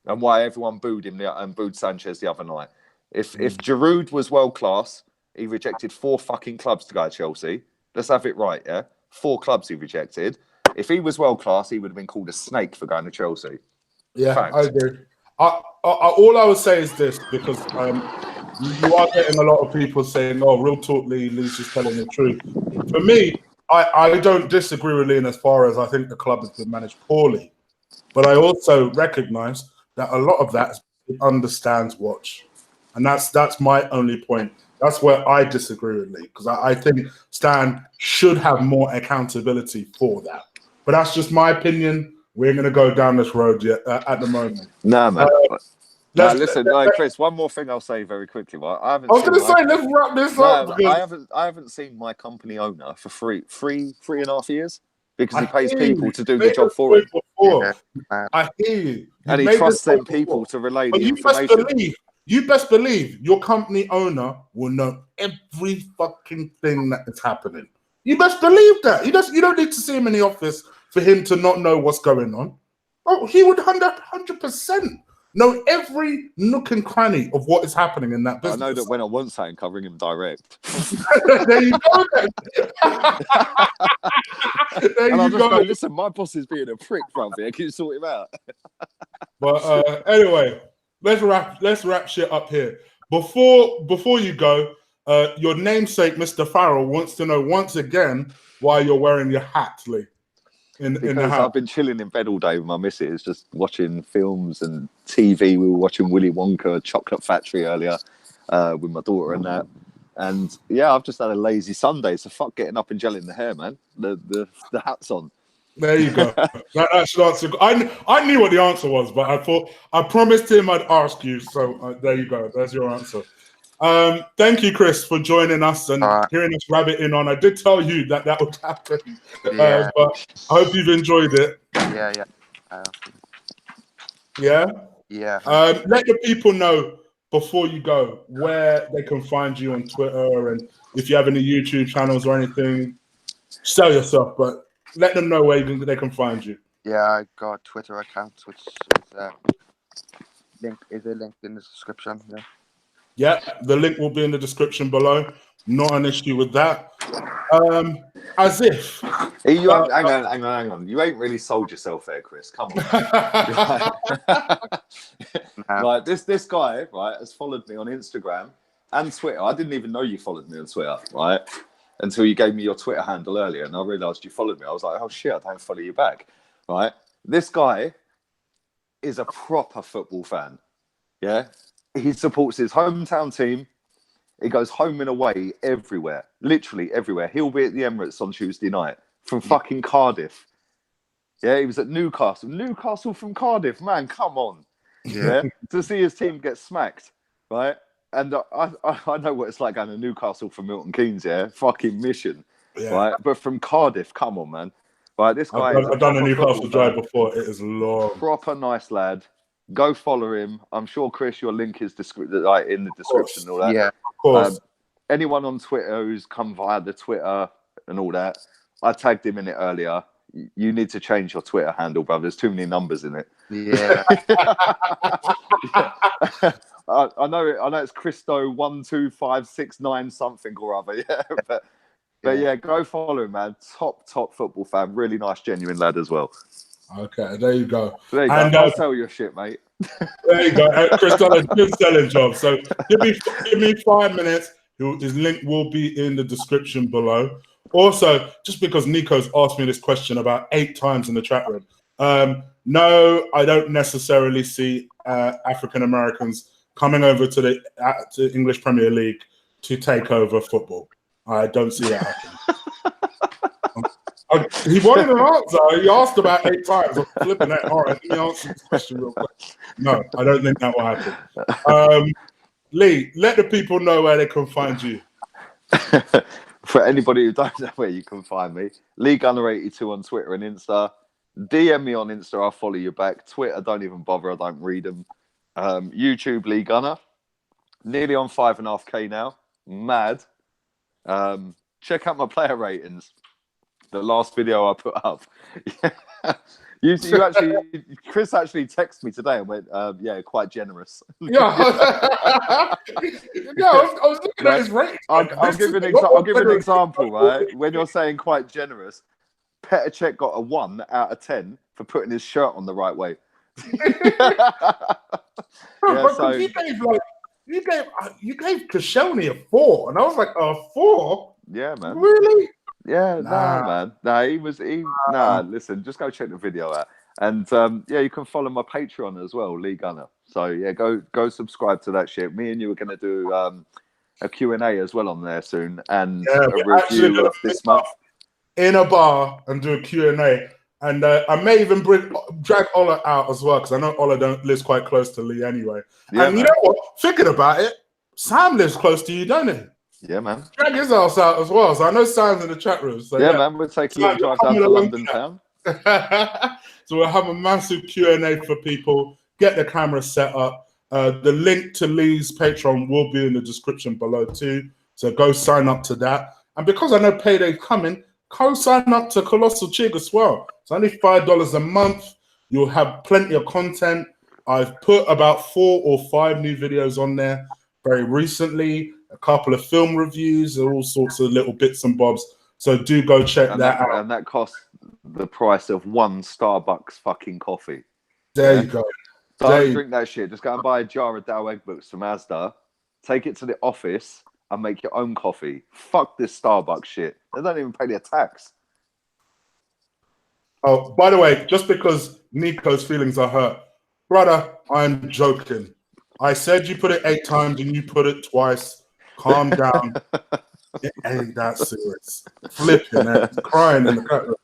and why everyone booed him and booed Sanchez the other night. If Giroud was world-class, he rejected 4 fucking clubs to go to Chelsea. Let's have it right, yeah? 4 clubs he rejected. If he was world-class, he would have been called a snake for going to Chelsea. Yeah, fact. I agree. All I would say is this, because you are getting a lot of people saying, oh, real talk, Lee's just telling the truth. For me, I don't disagree with Lee as far as I think the club has been managed poorly. But I also recognise that a lot of that understands watch. And that's my only point. That's where I disagree with Lee, because I think Stan should have more accountability for that. But that's just my opinion. We're going to go down this road at the moment. Nah, man. Listen, Chris, one more thing I'll say very quickly. Right? I was going to say, let's wrap this up. I haven't seen my company owner for three and a half years because he pays people to do the job for him. I hear you. And he trusts them people to relay the information. You best believe your company owner will know every fucking thing that is happening. You best believe that. You don't need to see him in the office for him to not know what's going on. Oh, he would 100% know every nook and cranny of what is happening in that business. I know that when I want something, I'll ring him direct. There you go. Go, listen, my boss is being a prick, bruv. Can you sort him out? But anyway, let's wrap shit up here. Before you go, your namesake, Mr. Farrell, wants to know once again why you're wearing your hat, Lee. Because I've been chilling in bed all day with my missus, just watching films and TV. We were watching Willy Wonka, Chocolate Factory earlier with my daughter and that. And yeah, I've just had a lazy Sunday, so fuck getting up and gelling the hair, man. The hat's on. There you go. that should answer. I knew what the answer was, but I promised him I'd ask you. So there you go. There's your answer. Thank you, Chris, for joining us and hearing us rabbit in on. I did tell you that would happen, but I hope you've enjoyed it. Yeah. Yeah. Yeah. Let the people know before you go where they can find you on Twitter, and if you have any YouTube channels or anything, sell yourself, but let them know where they can find you. Yeah, I got Twitter accounts, which is linked in the description. Yeah. Yeah, the link will be in the description below. Not an issue with that. As if. Hey, hang on. You ain't really sold yourself there, Chris. Come on. Nah. Like this guy, right, has followed me on Instagram and Twitter. I didn't even know you followed me on Twitter, right? Until you gave me your Twitter handle earlier, and I realised you followed me. I was like, oh shit, I don't follow you back, right? This guy is a proper football fan. Yeah, he supports his hometown team. He goes home and away everywhere, literally everywhere. He'll be at the Emirates on Tuesday night from fucking Cardiff. Yeah, he was at Newcastle. Newcastle from Cardiff, man, come on. Yeah, to see his team get smacked, right? And I know what it's like going to Newcastle from Milton Keynes, yeah, fucking mission, right? But from Cardiff, come on, man. Right, this guy. I've done a Newcastle drive before. It is long. Proper nice lad. Go follow him. I'm sure, Chris, your link is like in the description and all that. Yeah, of course. Anyone on Twitter who's come via the Twitter and all that, I tagged him in it earlier. You need to change your Twitter handle, brother. There's too many numbers in it. Yeah. I know it's Christo 12569 something or other. Yeah, but yeah, go follow him, man. Top football fan. Really nice, genuine lad as well. Okay, there you go. There you and go. I'll sell your shit, mate. There you go. Chris done a good selling job. So give me 5 minutes. His link will be in the description below. Also, just because Nico's asked me this question about 8 times in the chat room. No, I don't necessarily see African Americans coming over to the English Premier League to take over football. I don't see that happening. He wanted an answer. He asked about 8 times. I'm flipping that. All right, let me answer this question real quick. No, I don't think that will happen. Lee, let the people know where they can find you. For anybody who don't know where you can find me, Lee Gunner82 on Twitter and Insta. DM me on Insta, I'll follow you back. Twitter, don't even bother, I don't read them. YouTube, Lee Gunner. Nearly on 5.5K now. Mad. Check out my player ratings. The last video I put up. You actually, Chris actually texted me today and went, yeah, quite generous. Yeah, I was looking at his rating. I'll give an example, right? When you're saying quite generous, Perisic got a 1 out of 10 for putting his shirt on the right way. You gave Koscielny a 4, and I was like, a 4? Yeah, man. Really? Yeah, nah, man. Nah, listen, just go check the video out. And yeah, you can follow my Patreon as well, Lee Gunner. So yeah, go subscribe to that shit. Me and you are going to do a Q&A as well on there soon, and a review of this month. In a bar and do a Q&A. And I may even drag Ola out as well, because I know Ola lives quite close to Lee anyway. Yeah, and you know what? Thinking about it, Sam lives close to you, don't he? Yeah, man. Drag his ass out as well. So I know Sam's in the chat room. So yeah, man. We'll take a little drive down to London town. So we'll have a massive Q&A for people. Get the camera set up. The link to Lee's Patreon will be in the description below too. So go sign up to that. And because I know payday's coming, go sign up to Colossal Chig as well. It's only $5 a month. You'll have plenty of content. I've put about 4 or 5 new videos on there very recently. A couple of film reviews, all sorts of little bits and bobs. So do go check that out. And that costs the price of 1 Starbucks fucking coffee. There you go. Don't drink that shit. Just go and buy a jar of Dow Egg Books from Asda. Take it to the office and make your own coffee. Fuck this Starbucks shit. They don't even pay their tax. Oh, by the way, just because Nico's feelings are hurt, brother, I'm joking. I said you put it 8 times and you put it twice. Calm down. It ain't that serious. Flipping it, crying in the cut room.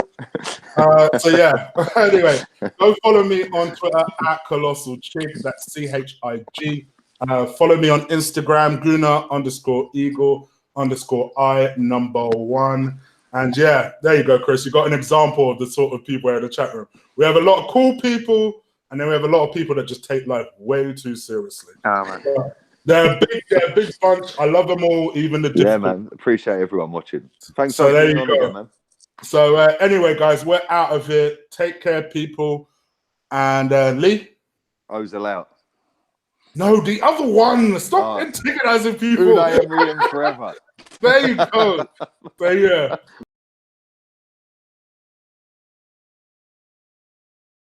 So yeah. Anyway, go follow me on Twitter at Colossal Chig. That's CHIG. Follow me on Instagram, Guna_Eagle_I1. And yeah, there you go, Chris. You got an example of the sort of people in the chat room. We have a lot of cool people and then we have a lot of people that just take life way too seriously. Oh, man. They're a big bunch. I love them all, even the difficult. Yeah, man. Appreciate everyone watching. Thanks So for there being you on go. again, man. So anyway, guys, we're out of here. Take care, people. And Lee? Ozil out. No, the other one. Stop antagonizing people. Unai Emery in forever. There you go. So yeah.